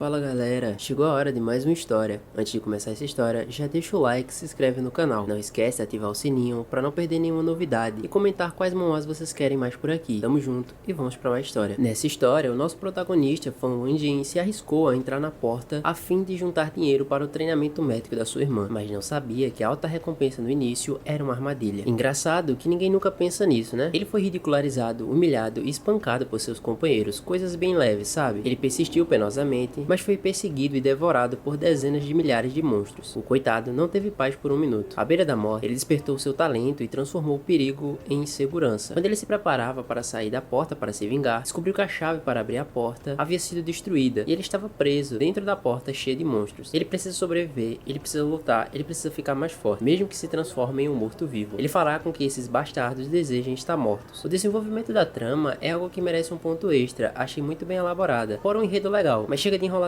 Fala galera, chegou a hora de mais uma história. Antes de começar essa história, já deixa o like e se inscreve no canal. Não esquece de ativar o sininho para não perder nenhuma novidade e comentar quais manhwas vocês querem mais por aqui. Tamo junto e vamos para mais história. Nessa história, o nosso protagonista, Fan Wenjin, se arriscou a entrar na porta a fim de juntar dinheiro para o treinamento médico da sua irmã, mas não sabia que a alta recompensa no início era uma armadilha. Engraçado que ninguém nunca pensa nisso, né? Ele foi ridicularizado, humilhado e espancado por seus companheiros, coisas bem leves, sabe? Ele persistiu penosamente, mas foi perseguido e devorado por dezenas de milhares de monstros. O coitado não teve paz por um minuto. À beira da morte, ele despertou seu talento e transformou o perigo em segurança. Quando ele se preparava para sair da porta para se vingar, descobriu que a chave para abrir a porta havia sido destruída e ele estava preso dentro da porta cheia de monstros. Ele precisa sobreviver, ele precisa lutar, ele precisa ficar mais forte, mesmo que se transforme em um morto-vivo. Ele fará com que esses bastardos desejem estar mortos. O desenvolvimento da trama é algo que merece um ponto extra, achei muito bem elaborada, fora um enredo legal, mas chega de enrolação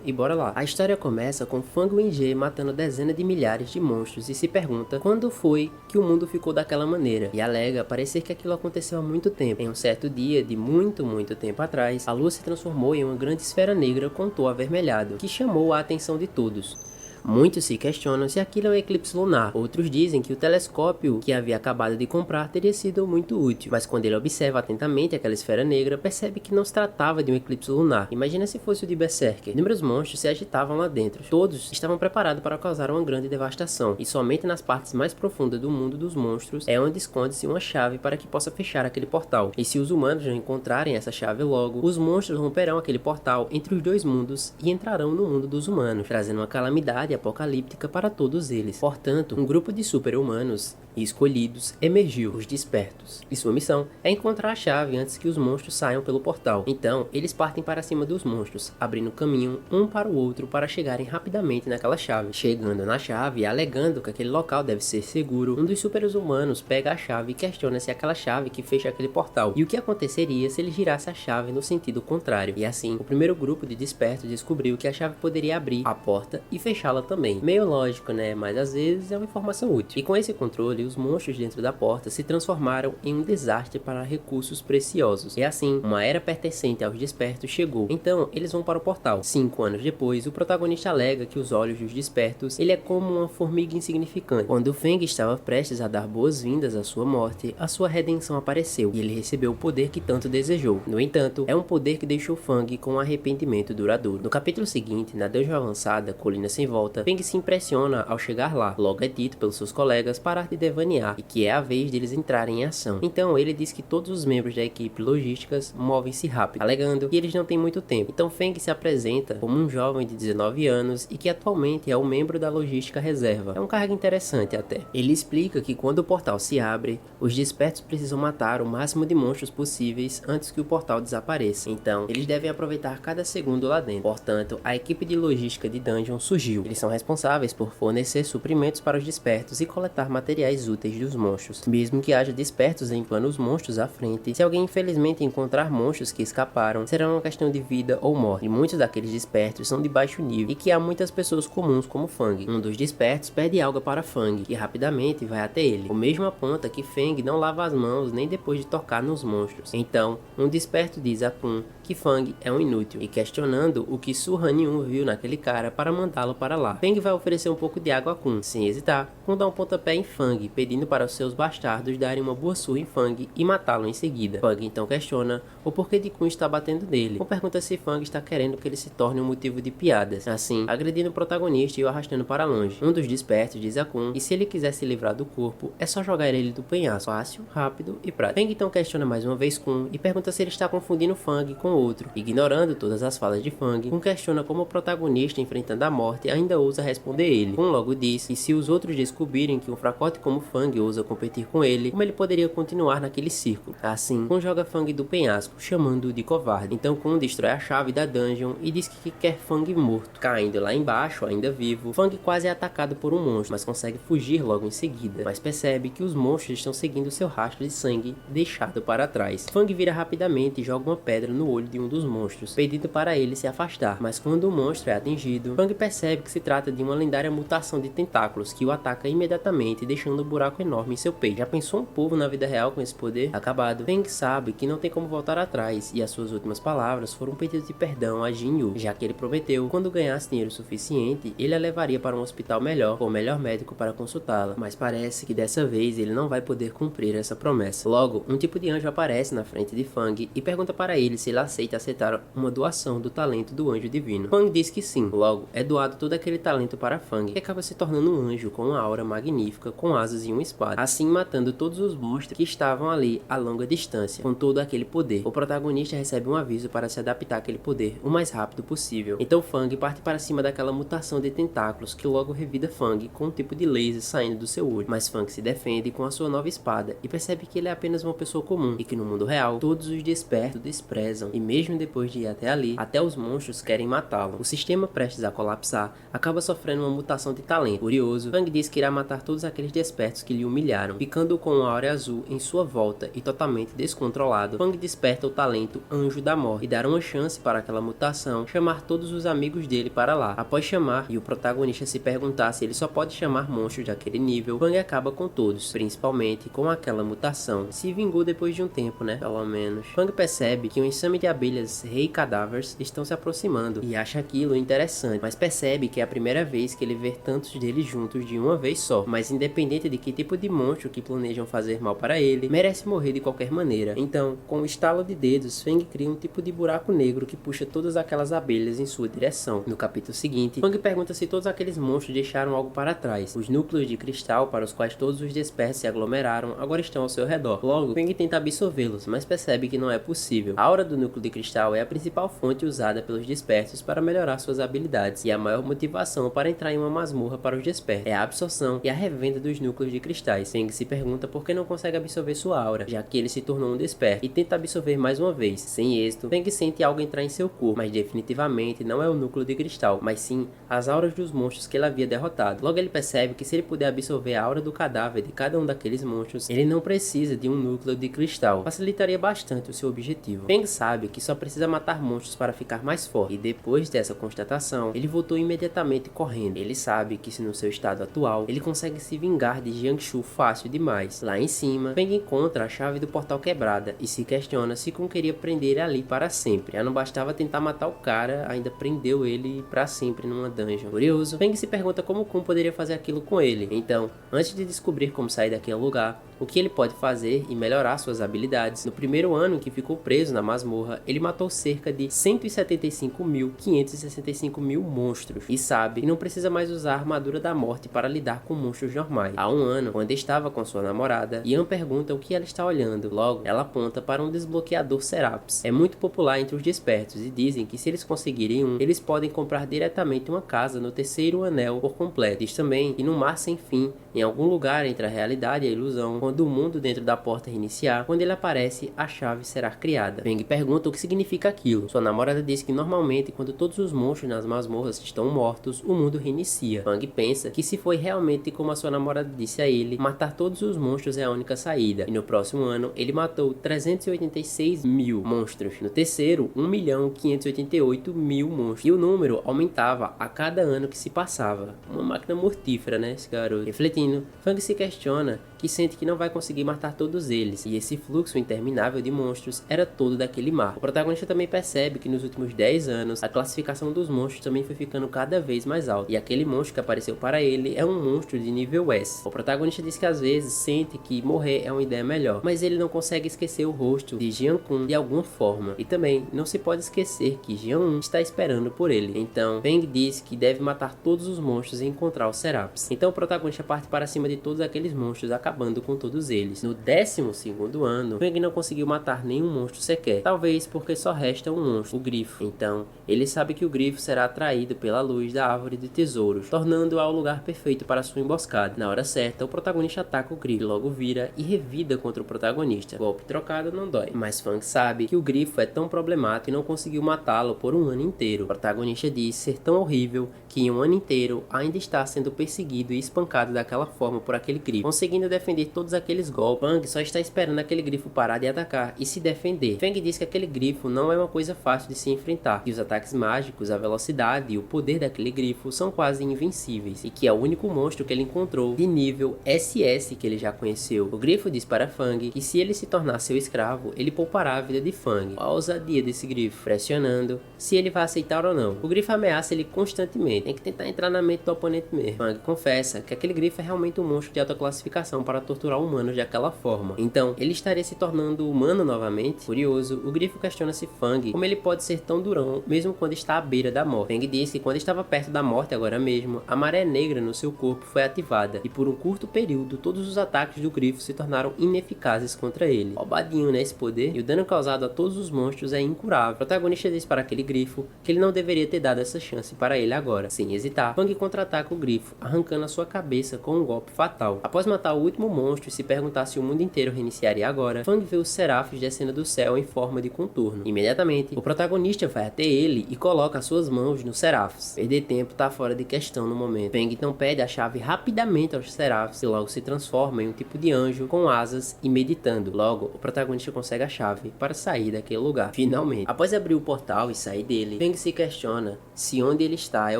e bora lá. A história começa com Fan Wenjin matando dezenas de milhares de monstros e se pergunta quando foi que o mundo ficou daquela maneira, e alega parecer que aquilo aconteceu há muito tempo. Em um certo dia de muito tempo atrás, a lua se transformou em uma grande esfera negra com tom avermelhado, que chamou a atenção de todos. Muitos se questionam se aquilo é um eclipse lunar, outros dizem que o telescópio que havia acabado de comprar teria sido muito útil, mas quando ele observa atentamente aquela esfera negra, percebe que não se tratava de um eclipse lunar. Imagina se fosse o de Berserker. Inúmeros monstros se agitavam lá dentro. Todos estavam preparados para causar uma grande devastação, e somente nas partes mais profundas do mundo dos monstros é onde esconde-se uma chave para que possa fechar aquele portal. E se os humanos não encontrarem essa chave logo, os monstros romperão aquele portal entre os dois mundos e entrarão no mundo dos humanos, trazendo uma calamidade apocalíptica para todos eles. Portanto, um grupo de super-humanos e escolhidos emergiu, os Despertos, e sua missão é encontrar a chave antes que os monstros saiam pelo portal. Então, eles partem para cima dos monstros, abrindo caminho um para o outro para chegarem rapidamente naquela chave. Chegando na chave e alegando que aquele local deve ser seguro, um dos super-humanos pega a chave e questiona se é aquela chave que fecha aquele portal, e o que aconteceria se ele girasse a chave no sentido contrário. E assim, o primeiro grupo de Despertos descobriu que a chave poderia abrir a porta e fechá-la também. Meio lógico, né? Mas às vezes é uma informação útil. E com esse controle, os monstros dentro da porta se transformaram em um desastre para recursos preciosos. E assim, uma era pertencente aos Despertos chegou. Então, eles vão para o portal. 5 anos depois, o protagonista alega que os olhos dos Despertos, ele é como uma formiga insignificante. Quando Feng estava prestes a dar boas-vindas à sua morte, a sua redenção apareceu e ele recebeu o poder que tanto desejou. No entanto, é um poder que deixou Feng com um arrependimento duradouro. No capítulo seguinte, na dungeon avançada, Colina Sem Volta, Feng se impressiona ao chegar lá. Logo é dito pelos seus colegas parar de devanear e que é a vez deles entrarem em ação. Então ele diz que todos os membros da equipe logísticas movem-se rápido, alegando que eles não têm muito tempo. Então Feng se apresenta como um jovem de 19 anos e que atualmente é um membro da logística reserva. É um cargo interessante até. Ele explica que quando o portal se abre, os Despertos precisam matar o máximo de monstros possíveis antes que o portal desapareça. Então eles devem aproveitar cada segundo lá dentro. Portanto, a equipe de logística de dungeon surgiu. Eles são responsáveis por fornecer suprimentos para os Despertos e coletar materiais úteis dos monstros. Mesmo que haja Despertos limpando os monstros à frente, se alguém infelizmente encontrar monstros que escaparam, será uma questão de vida ou morte. E muitos daqueles Despertos são de baixo nível e que há muitas pessoas comuns como Fang. Um dos Despertos pede algo para Fang e rapidamente vai até ele. O mesmo aponta que Fang não lava as mãos nem depois de tocar nos monstros. Então, um Desperto diz a Kun que Fang é um inútil e questionando o que Su Han-yun viu naquele cara para mandá-lo para lá. Feng vai oferecer um pouco de água a Kun. Sem hesitar, Kun dá um pontapé em Fang, pedindo para os seus bastardos darem uma boa surra em Fang e matá-lo em seguida. Fang então questiona o porquê de Kun estar batendo nele. Kun pergunta se Fang está querendo que ele se torne um motivo de piadas, assim, agredindo o protagonista e o arrastando para longe. Um dos Despertos diz a Kun que se ele quiser se livrar do corpo, é só jogar ele do penhasco. Fácil, rápido e prático. Feng então questiona mais uma vez Kun e pergunta se ele está confundindo Fang com outro. Ignorando todas as falas de Fang, Kun questiona como o protagonista enfrentando a morte ainda ousa responder ele. Kun logo diz que se os outros descobrirem que um fracote como Fang ousa competir com ele, como ele poderia continuar naquele círculo. Assim, Kun joga Fang do penhasco, chamando-o de covarde. Então Kun destrói a chave da dungeon e diz que quer Fang morto. Caindo lá embaixo, ainda vivo, Fang quase é atacado por um monstro, mas consegue fugir logo em seguida. Mas percebe que os monstros estão seguindo seu rastro de sangue deixado para trás. Fang vira rapidamente e joga uma pedra no olho olho de um dos monstros, pedindo para ele se afastar. Mas quando o monstro é atingido, Fang percebe que se trata de uma lendária mutação de tentáculos que o ataca imediatamente, deixando um buraco enorme em seu peito. Já pensou um povo na vida real com esse poder? Acabado, Fang sabe que não tem como voltar atrás, e as suas últimas palavras foram um pedido de perdão a Jin Yu, já que ele prometeu, quando ganhasse dinheiro suficiente, ele a levaria para um hospital melhor, com o melhor médico para consultá-la. Mas parece que dessa vez ele não vai poder cumprir essa promessa. Logo, um tipo de anjo aparece na frente de Fang e pergunta para ele se ele aceita aceitar uma doação do talento do anjo divino. Fang diz que sim. Logo, é doado todo aquele talento para Fang, que acaba se tornando um anjo com uma aura magnífica, com asas e uma espada, assim matando todos os monstros que estavam ali a longa distância, com todo aquele poder. O protagonista recebe um aviso para se adaptar àquele poder o mais rápido possível. Então Fang parte para cima daquela mutação de tentáculos, que logo revida Fang com um tipo de laser saindo do seu olho. Mas Fang se defende com a sua nova espada e percebe que ele é apenas uma pessoa comum, e que no mundo real, todos os despertos desprezam, e mesmo depois de ir até ali, até os monstros querem matá-lo. O sistema prestes a colapsar acaba sofrendo uma mutação de talento. Furioso, Fang diz que irá matar todos aqueles despertos que lhe humilharam, ficando com uma aura azul em sua volta e totalmente descontrolado. Fang desperta o talento Anjo da Morte e dará uma chance para aquela mutação chamar todos os amigos dele para lá. Após chamar e o protagonista se perguntar se ele só pode chamar monstros daquele nível, Fang acaba com todos, principalmente com aquela mutação. Se vingou depois de um tempo, né? Pelo menos. Fang percebe que um enxame de abelhas rei cadáveres estão se aproximando e acha aquilo interessante, mas percebe que é a primeira vez que ele vê tantos deles juntos de uma vez só. Mas independente de que tipo de monstro que planejam fazer mal para ele, merece morrer de qualquer maneira. Então, com um estalo de dedos, Fang cria um tipo de buraco negro que puxa todas aquelas abelhas em sua direção. No capítulo seguinte, Fang pergunta se todos aqueles monstros deixaram algo para trás. Os núcleos de cristal para os quais todos os despertos se aglomeraram agora estão ao seu redor. Logo, Fang tenta absorvê-los, mas percebe que não é possível. A aura do núcleo de cristal é a principal fonte usada pelos despertos para melhorar suas habilidades, e a maior motivação para entrar em uma masmorra para os despertos é a absorção e a revenda dos núcleos de cristais. Fang se pergunta por que não consegue absorver sua aura, já que ele se tornou um desperto, e tenta absorver mais uma vez. Sem êxito, Fang sente algo entrar em seu corpo, mas definitivamente não é o núcleo de cristal, mas sim as auras dos monstros que ele havia derrotado. Logo ele percebe que se ele puder absorver a aura do cadáver de cada um daqueles monstros, ele não precisa de um núcleo de cristal. Facilitaria bastante o seu objetivo. Fang sabe que só precisa matar monstros para ficar mais forte, e depois dessa constatação, ele voltou imediatamente correndo. Ele sabe que se no seu estado atual, ele consegue se vingar de Jiangsu fácil demais. Lá em cima, Fang encontra a chave do portal quebrada e se questiona se Kun queria prender ele ali para sempre. Já não bastava tentar matar o cara, ainda prendeu ele para sempre numa dungeon. Curioso, Fang se pergunta como Kun poderia fazer aquilo com ele. Então, antes de descobrir como sair daquele lugar, o que ele pode fazer e melhorar suas habilidades, no primeiro ano em que ficou preso na masmorra, ele matou cerca de 175.565 monstros, e sabe que não precisa mais usar a armadura da morte para lidar com monstros normais. Há um ano, quando estava com sua namorada, Yan pergunta o que ela está olhando. Logo, ela aponta para um desbloqueador Serapis. É muito popular entre os despertos e dizem que se eles conseguirem um, eles podem comprar diretamente uma casa no terceiro anel por completo. Diz também que no mar sem fim, em algum lugar entre a realidade e a ilusão, quando o mundo dentro da porta reiniciar, quando ele aparece, a chave será criada. Fang pergunta o que significa aquilo. Sua namorada diz que normalmente, quando todos os monstros nas masmorras estão mortos, o mundo reinicia. Fang pensa que se foi realmente como a sua namorada disse a ele, matar todos os monstros é a única saída. E no próximo ano, ele matou 386 mil monstros. No terceiro, 1.588.000 monstros. E o número aumentava a cada ano que se passava. Uma máquina mortífera, né, esse garoto? Refletindo, Fang se questiona que sente que não vai conseguir matar todos eles, e esse fluxo interminável de monstros era todo daquele mar. O protagonista também percebe que nos últimos 10 anos, a classificação dos monstros também foi ficando cada vez mais alta, e aquele monstro que apareceu para ele é um monstro de nível S. O protagonista diz que às vezes sente que morrer é uma ideia melhor, mas ele não consegue esquecer o rosto de Jian Kun de alguma forma, e também não se pode esquecer que Jian está esperando por ele. Então, Fang diz que deve matar todos os monstros e encontrar o Serapis. Então o protagonista parte para cima de todos aqueles monstros, acabando com todos eles. No 12º ano, Fang não conseguiu matar nenhum monstro sequer, talvez porque só resta um monstro, o Grifo. Então, ele sabe que o Grifo será atraído pela luz da árvore de tesouros, tornando-a o lugar perfeito para sua emboscada. Na hora certa, o protagonista ataca o Grifo, logo vira e revida contra o protagonista. Golpe trocado não dói. Mas Fang sabe que o Grifo é tão problemático e não conseguiu matá-lo por um ano inteiro. O protagonista diz ser tão horrível que em um ano inteiro ainda está sendo perseguido e espancado daquela forma por aquele Grifo, conseguindo defender todos aqueles golpes. Fang só está esperando aquele grifo parar de atacar e se defender. Fang diz que aquele grifo não é uma coisa fácil de se enfrentar, que os ataques mágicos, a velocidade e o poder daquele grifo são quase invencíveis, e que é o único monstro que ele encontrou de nível SS que ele já conheceu. O grifo diz para Fang que se ele se tornar seu escravo, ele poupará a vida de Fang. A ousadia desse grifo, pressionando se ele vai aceitar ou não. O grifo ameaça ele constantemente, tem que tentar entrar na mente do oponente mesmo. Fang confessa que aquele grifo é realmente um monstro de alta classificação para torturar humanos daquela forma. Então, ele estaria se tornando humano novamente? Curioso, o grifo questiona-se Fang como ele pode ser tão durão mesmo quando está à beira da morte. Fang diz que quando estava perto da morte agora mesmo, a maré negra no seu corpo foi ativada e por um curto período todos os ataques do grifo se tornaram ineficazes contra ele. Roubadinho, né, esse poder? E o dano causado a todos os monstros é incurável. O protagonista diz para aquele grifo que ele não deveria ter dado essa chance para ele agora. Sem hesitar, Fang contra-ataca o grifo, arrancando a sua cabeça com um golpe fatal. Após matar o último monstro e se perguntar se o mundo inteiro reiniciaria agora, Fang vê os serafes descendo do céu em forma de contorno. Imediatamente, o protagonista vai até ele e coloca suas mãos nos serafes. Perder tempo tá fora de questão no momento. Fang então pede a chave rapidamente aos serafes e logo se transforma em um tipo de anjo com asas e meditando. Logo, o protagonista consegue a chave para sair daquele lugar. Finalmente, após abrir o portal e sair dele, Fang se questiona se onde ele está é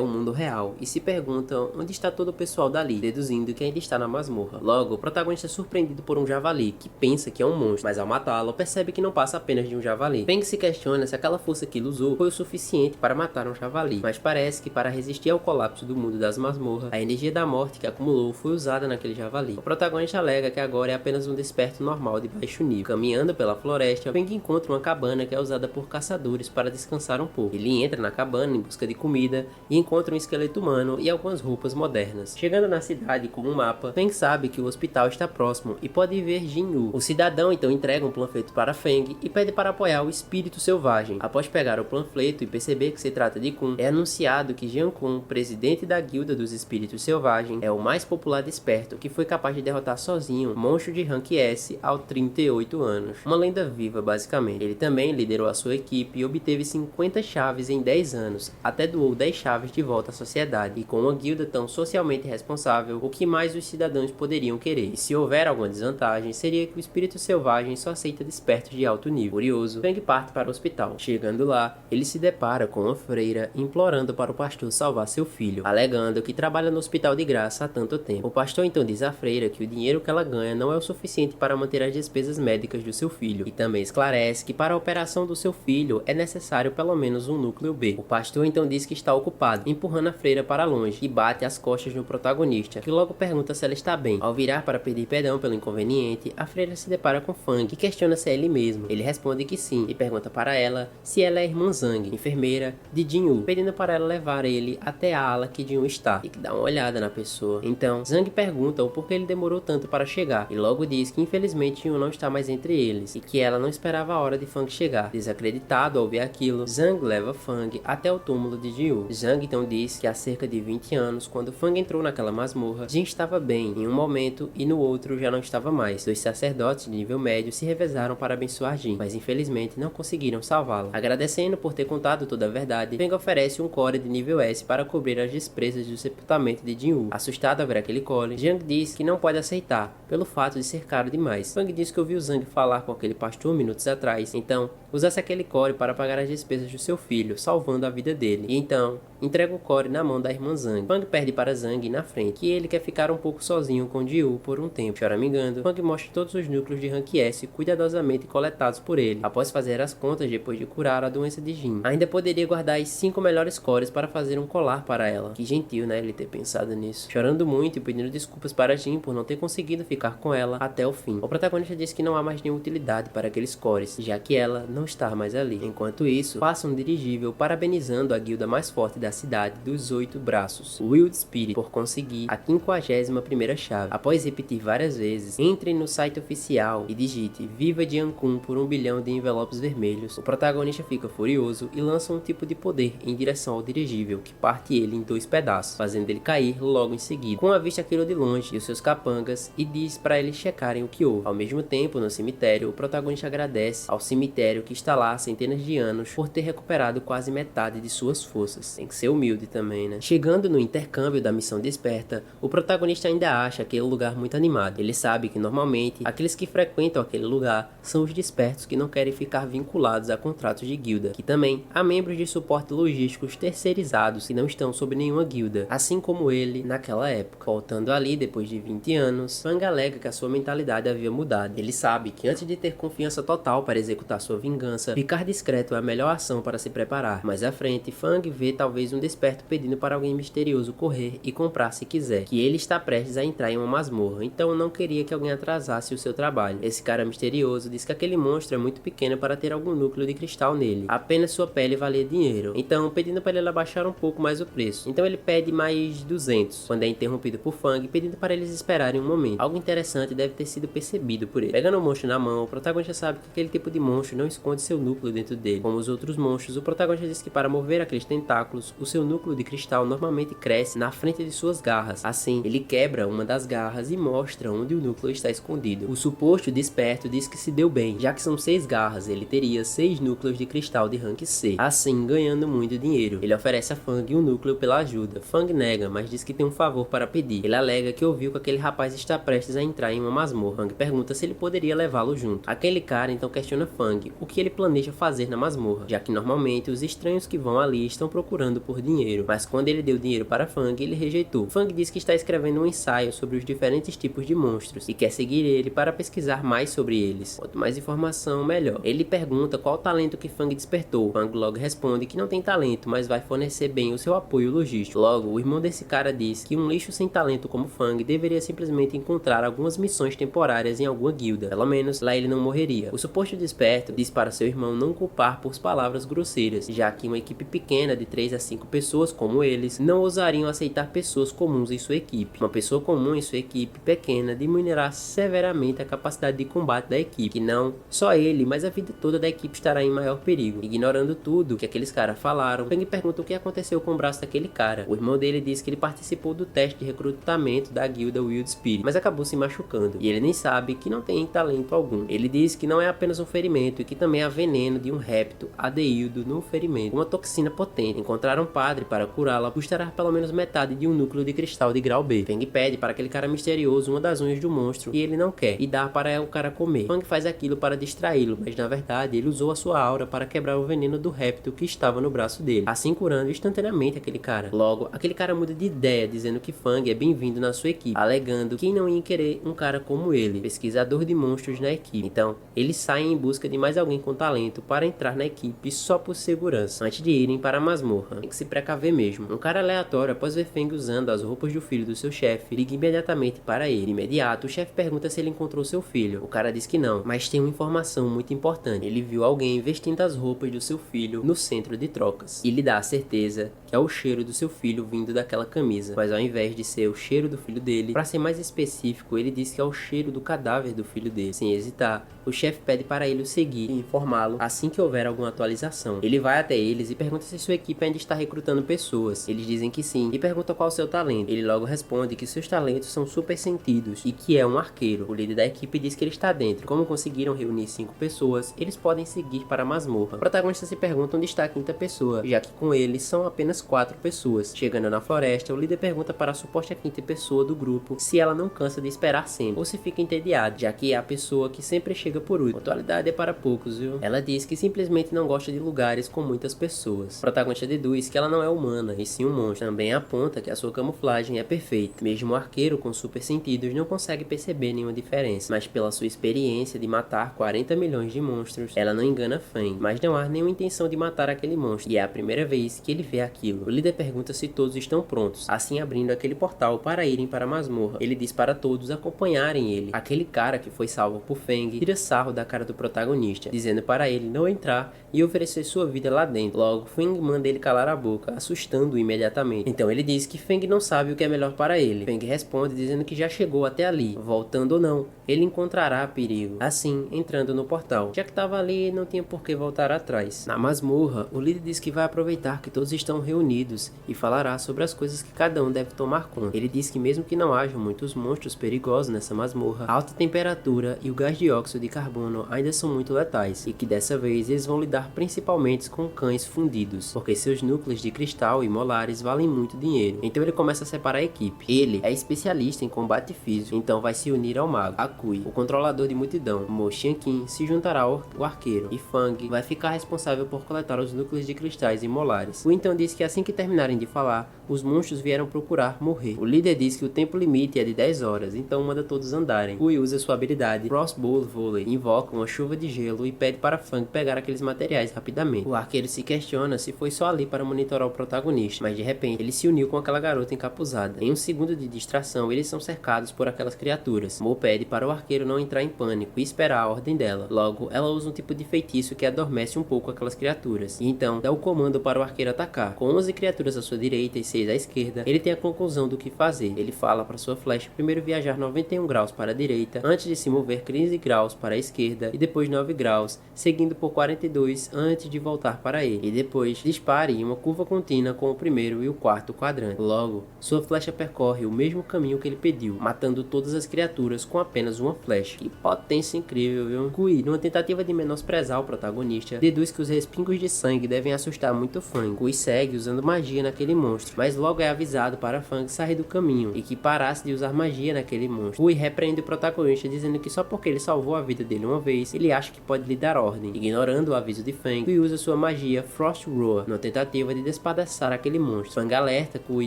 o mundo real e se pergunta onde está todo o pessoal dali, deduzindo que ainda está na masmorra. Logo, o protagonista é surpreendido por um javali, que pensa que é um monstro, mas ao matá-lo, percebe que não passa apenas de um javali. Fang se questiona se aquela força que ele usou foi o suficiente para matar um javali, mas parece que para resistir ao colapso do mundo das masmorras, a energia da morte que acumulou foi usada naquele javali. O protagonista alega que agora é apenas um desperto normal de baixo nível. Caminhando pela floresta, Fang encontra uma cabana que é usada por caçadores para descansar um pouco. Ele entra na cabana em busca de comida e encontra um esqueleto humano e algumas roupas modernas. Chegando na cidade com um mapa, Fang sabe que o hospital está próximo e pode ver Jin-Yu. O cidadão então entrega um panfleto para Fang e pede para apoiar o espírito selvagem. Após pegar o panfleto e perceber que se trata de Kun, é anunciado que Jian Kun, presidente da guilda dos espíritos selvagens, é o mais popular desperto que foi capaz de derrotar sozinho um monstro de rank S aos 38 anos. Uma lenda viva, basicamente. Ele também liderou a sua equipe e obteve 50 chaves em 10 anos, até doou 10 chaves de volta à sociedade. E com uma guilda tão socialmente responsável, o que mais os cidadãos poderiam querer? E se houver alguma desvantagem, seria que o espírito selvagem só aceita despertos de alto nível. Curioso, Fang parte para o hospital. Chegando lá, ele se depara com uma freira implorando para o pastor salvar seu filho, alegando que trabalha no hospital de graça há tanto tempo. O pastor então diz à freira que o dinheiro que ela ganha não é o suficiente para manter as despesas médicas do seu filho, e também esclarece que para a operação do seu filho é necessário pelo menos um núcleo B. O pastor então diz que está ocupado, empurrando a freira para longe e bate as costas no protagonista, que logo pergunta se ela está bem. Ao virar para pedir perdão pelo inconveniente, a freira se depara com Fang, que questiona se é ele mesmo. Ele responde que sim e pergunta para ela se ela é a irmã Zhang, enfermeira de Jin-Yu, pedindo para ela levar ele até a ala que Jin-Yu está e que dá uma olhada na pessoa. Então, Zhang pergunta o porquê ele demorou tanto para chegar e logo diz que infelizmente Jin-Yu não está mais entre eles e que ela não esperava a hora de Fang chegar. Desacreditado ao ver aquilo, Zhang leva Fang até o túmulo de Jin-Yu. Zhang então diz que há cerca de 20 anos, quando Fang entrou naquela masmorra, Jin estava bem em um momento e no outro já não estava mais. Dois sacerdotes de nível médio se revezaram para abençoar Jin, mas infelizmente não conseguiram salvá-la. Agradecendo por ter contado toda a verdade, Fang oferece um core de nível S para cobrir as despesas do sepultamento de Jin-Yu. Assustado ao ver aquele core, Zhang diz que não pode aceitar, pelo fato de ser caro demais. Fang diz que ouviu Zhang falar com aquele pastor minutos atrás, então usasse aquele core para pagar as despesas do seu filho, salvando a vida dele. E então, entrega o core na mão da irmã Zhang. Fang perde para Zhang na frente, que ele quer ficar um pouco sozinho com Jin-Yu por um tempo. Choramingando, Fang mostra todos os núcleos de rank S cuidadosamente coletados por ele, após fazer as contas depois de curar a doença de Jin. Ainda poderia guardar as 5 melhores cores para fazer um colar para ela. Que gentil, né, ele ter pensado nisso. Chorando muito e pedindo desculpas para Jin por não ter conseguido ficar com ela até o fim. O protagonista diz que não há mais nenhuma utilidade para aqueles cores, já que ela não está mais ali. Enquanto isso, passa um dirigível parabenizando a guilda mais forte da cidade dos 8 braços, o Wild Spirit, por conseguir a 51ª chave. Após repetir várias vezes, entre no site oficial e digite "Viva Jian Kun" por 1 bilhão de envelopes vermelhos. O protagonista fica furioso e lança um tipo de poder em direção ao dirigível, que parte ele em 2 pedaços, fazendo ele cair logo em seguida. Com a vista aquilo de longe e os seus capangas, e diz para eles checarem o que houve. Ao mesmo tempo, no cemitério, o protagonista agradece ao cemitério que está lá há centenas de anos por ter recuperado quase metade de suas forças. Tem que ser humilde também, né? Chegando no intercâmbio da missão Desperta, o protagonista ainda acha aquele lugar muito animado. Ele sabe que normalmente aqueles que frequentam aquele lugar são os despertos que não querem ficar vinculados a contratos de guilda, que também há membros de suporte logísticos terceirizados que não estão sob nenhuma guilda, assim como ele naquela época. Voltando ali depois de 20 anos, Fang alega que a sua mentalidade havia mudado. Ele sabe que antes de ter confiança total para executar sua vingança, ficar discreto é a melhor ação para se preparar. Mais à frente, Fang vê talvez um desperto pedindo para alguém misterioso correr e comprar se quiser, que ele está prestes a entrar em uma masmorra, então não queria que alguém atrasasse o seu trabalho. Esse cara misterioso diz que aquele monstro é muito pequeno para ter algum núcleo de cristal nele, apenas sua pele valia dinheiro, então pedindo para ele abaixar um pouco mais o preço. Então ele pede mais 200, quando é interrompido por Fang, pedindo para eles esperarem um momento. Algo interessante deve ter sido percebido por ele. Pegando o monstro na mão, o protagonista sabe que aquele tipo de monstro não esconde seu núcleo dentro dele. Como os outros monstros, o protagonista diz que para mover aqueles tentáculos, o seu núcleo de cristal normalmente cresce na frente de suas garras. Assim, ele quebra uma das garras e mostra onde o núcleo está escondido. O suposto desperto diz que se deu bem, já que são 6 garras, ele teria 6 núcleos de cristal de rank C, assim ganhando muito dinheiro. Ele oferece a Fang um núcleo pela ajuda. Fang nega, mas diz que tem um favor para pedir. Ele alega que ouviu que aquele rapaz está prestes a entrar em uma masmorra. Fang pergunta se ele poderia levá-lo junto. Aquele cara então questiona Fang o que ele planeja fazer na masmorra, já que normalmente os estranhos que vão ali estão procurando por dinheiro, mas quando ele deu dinheiro para Fang, ele rejeitou. Fang diz que está escrevendo um ensaio sobre os diferentes tipos de monstros e quer seguir ele para pesquisar mais sobre eles. Quanto mais informação, melhor. Ele pergunta qual talento que Fang despertou. Fang logo responde que não tem talento, mas vai fornecer bem o seu apoio logístico. Logo, o irmão desse cara diz que um lixo sem talento como Fang deveria simplesmente encontrar algumas missões temporárias em alguma guilda. Pelo menos lá ele não morreria. O suposto desperto diz para seu irmão não culpar por palavras grosseiras, já que uma equipe pequena de 3 a 5 pessoas como eles não ousariam aceitar pessoas comuns em sua equipe. Uma pessoa comum em sua equipe pequena diminuirá severamente a capacidade de combate da equipe, que não só ele, mas a vida toda da equipe estará em maior perigo. Ignorando tudo que aqueles caras falaram, Fang pergunta o que aconteceu com o braço daquele cara. O irmão dele diz que ele participou do teste de recrutamento da guilda Wild Spirit, mas acabou se machucando, e ele nem sabe que não tem talento algum. Ele diz que não é apenas um ferimento e que também há veneno de um réptil adeildo no ferimento, uma toxina potente. Encontrar um padre para curá-la custará pelo menos metade de um núcleo de cristal de grau B. Fang pede para aquele cara misterioso uma das unhas do monstro que ele não quer e dá para o cara comer. Fang faz aquilo para distraí-lo, mas na verdade ele usou a sua aura para quebrar o veneno do réptil que estava no braço dele, assim curando instantaneamente aquele cara. Logo, aquele cara muda de ideia, dizendo que Fang é bem-vindo na sua equipe, alegando que não ia querer um cara como ele, pesquisador de monstros na equipe. Então, eles saem em busca de mais alguém com talento para entrar na equipe só por segurança, antes de irem para a masmorra. Tem que se precaver mesmo. Um cara aleatório, após ver Fang usando as roupas do filho do seu chefe, liga imediatamente para ele. De imediato, o chefe pergunta se ele encontrou seu filho. O cara diz que não, mas tem uma informação muito importante. Ele viu alguém vestindo as roupas do seu filho no centro de trocas. E lhe dá a certeza que é o cheiro do seu filho vindo daquela camisa. Mas ao invés de ser o cheiro do filho dele, para ser mais específico, ele diz que é o cheiro do cadáver do filho dele. Sem hesitar, o chefe pede para ele o seguir e informá-lo assim que houver alguma atualização. Ele vai até eles e pergunta se sua equipe ainda está recrutando pessoas. Eles dizem que sim e pergunta qual é o seu talento. Ele logo responde que seus talentos são super sentidos e que é um arqueiro. O líder da equipe diz que ele está dentro. Como conseguiram reunir 5 pessoas, eles podem seguir para a masmorra. O protagonista se pergunta onde está a 5ª pessoa, já que com eles são apenas 4 pessoas. Chegando na floresta, o líder pergunta para a suposta 5ª pessoa do grupo se ela não cansa de esperar sempre ou se fica entediada, já que é a pessoa que sempre chega por último. Pontualidade é para poucos, viu? Ela diz que simplesmente não gosta de lugares com muitas pessoas. O protagonista deduz que ela não é humana, e sim um monstro. Também aponta que a sua camuflagem é perfeita. Mesmo o arqueiro com super sentidos não consegue perceber nenhuma diferença, mas pela sua experiência de matar 40 milhões de monstros, ela não engana Fang, mas não há nenhuma intenção de matar aquele monstro, e é a primeira vez que ele vê aquilo. O líder pergunta se todos estão prontos, assim abrindo aquele portal para irem para a masmorra. Ele diz para todos acompanharem ele. Aquele cara que foi salvo por Fang tira sarro da cara do protagonista, dizendo para ele não entrar e oferecer sua vida lá dentro. Logo, Fang manda ele calar a boca, assustando-o imediatamente. Então ele diz que Fang não sabe o que é melhor para ele. Fang responde dizendo que já chegou até ali, voltando ou não, ele encontrará perigo. Assim, entrando no portal. Já que estava ali, não tinha por que voltar atrás. Na masmorra, o líder diz que vai aproveitar que todos estão reunidos e falará sobre as coisas que cada um deve tomar conta. Ele diz que mesmo que não hajam muitos monstros perigosos nessa masmorra, a alta temperatura e o gás dióxido de carbono ainda são muito letais. molares, e que dessa vez eles vão lidar principalmente com cães fundidos, porque seus núcleos de cristal e molares valem muito dinheiro. Então ele começa a separar a equipe. Ele é especialista em combate físico, então vai se unir ao mago. Akui, o controlador de multidão, Mo Xianqin, se juntará ao arqueiro, e Fang vai ficar responsável por coletar os núcleos de cristais e molares. Wu então diz que assim que terminarem de falar, os monstros vieram procurar morrer. O líder diz que o tempo limite é de 10 horas, então manda todos andarem. Wu usa sua habilidade Crossbow Volley, invoca uma chuva de gelo e pede para Fang pegar aqueles materiais rapidamente. O arqueiro se questiona se foi só ali para monitorar o protagonista, mas de repente ele se uniu com aquela garota encapuzada. Em um segundo de distração, eles são cercados por aquelas criaturas. Mo pede para o arqueiro não entrar em pânico e esperar a ordem dela. Logo, ela usa um tipo de feitiço que adormece um pouco aquelas criaturas, e então dá o comando para o arqueiro atacar. Com 11 criaturas à sua direita e 6 à esquerda, ele tem a conclusão do que fazer. Ele fala para sua flecha primeiro viajar 91 graus para a direita, antes de se mover 15 graus para a esquerda, e depois 9 graus, seguindo por 42 antes de voltar para ele, e depois dispare em uma curva contínua com o primeiro e o quarto quadrante. Logo, sua flecha percorre o mesmo caminho que ele pediu, matando todas as criaturas com apenas uma flecha. Que potência incrível, viu? Kui, numa tentativa de menosprezar o protagonista, deduz que os respingos de sangue devem assustar muito Fang. Kui segue usando magia naquele monstro, mas logo é avisado para Fang sair do caminho e que parasse de usar magia naquele monstro. Kui repreende o protagonista dizendo que só porque ele salvou a vida dele uma vez, ele acha que pode lhe dar ordem. Ignorando o aviso de Fang, Kui usa sua magia Frost Roar, numa tentativa de despedaçar aquele monstro. Fang alerta Kui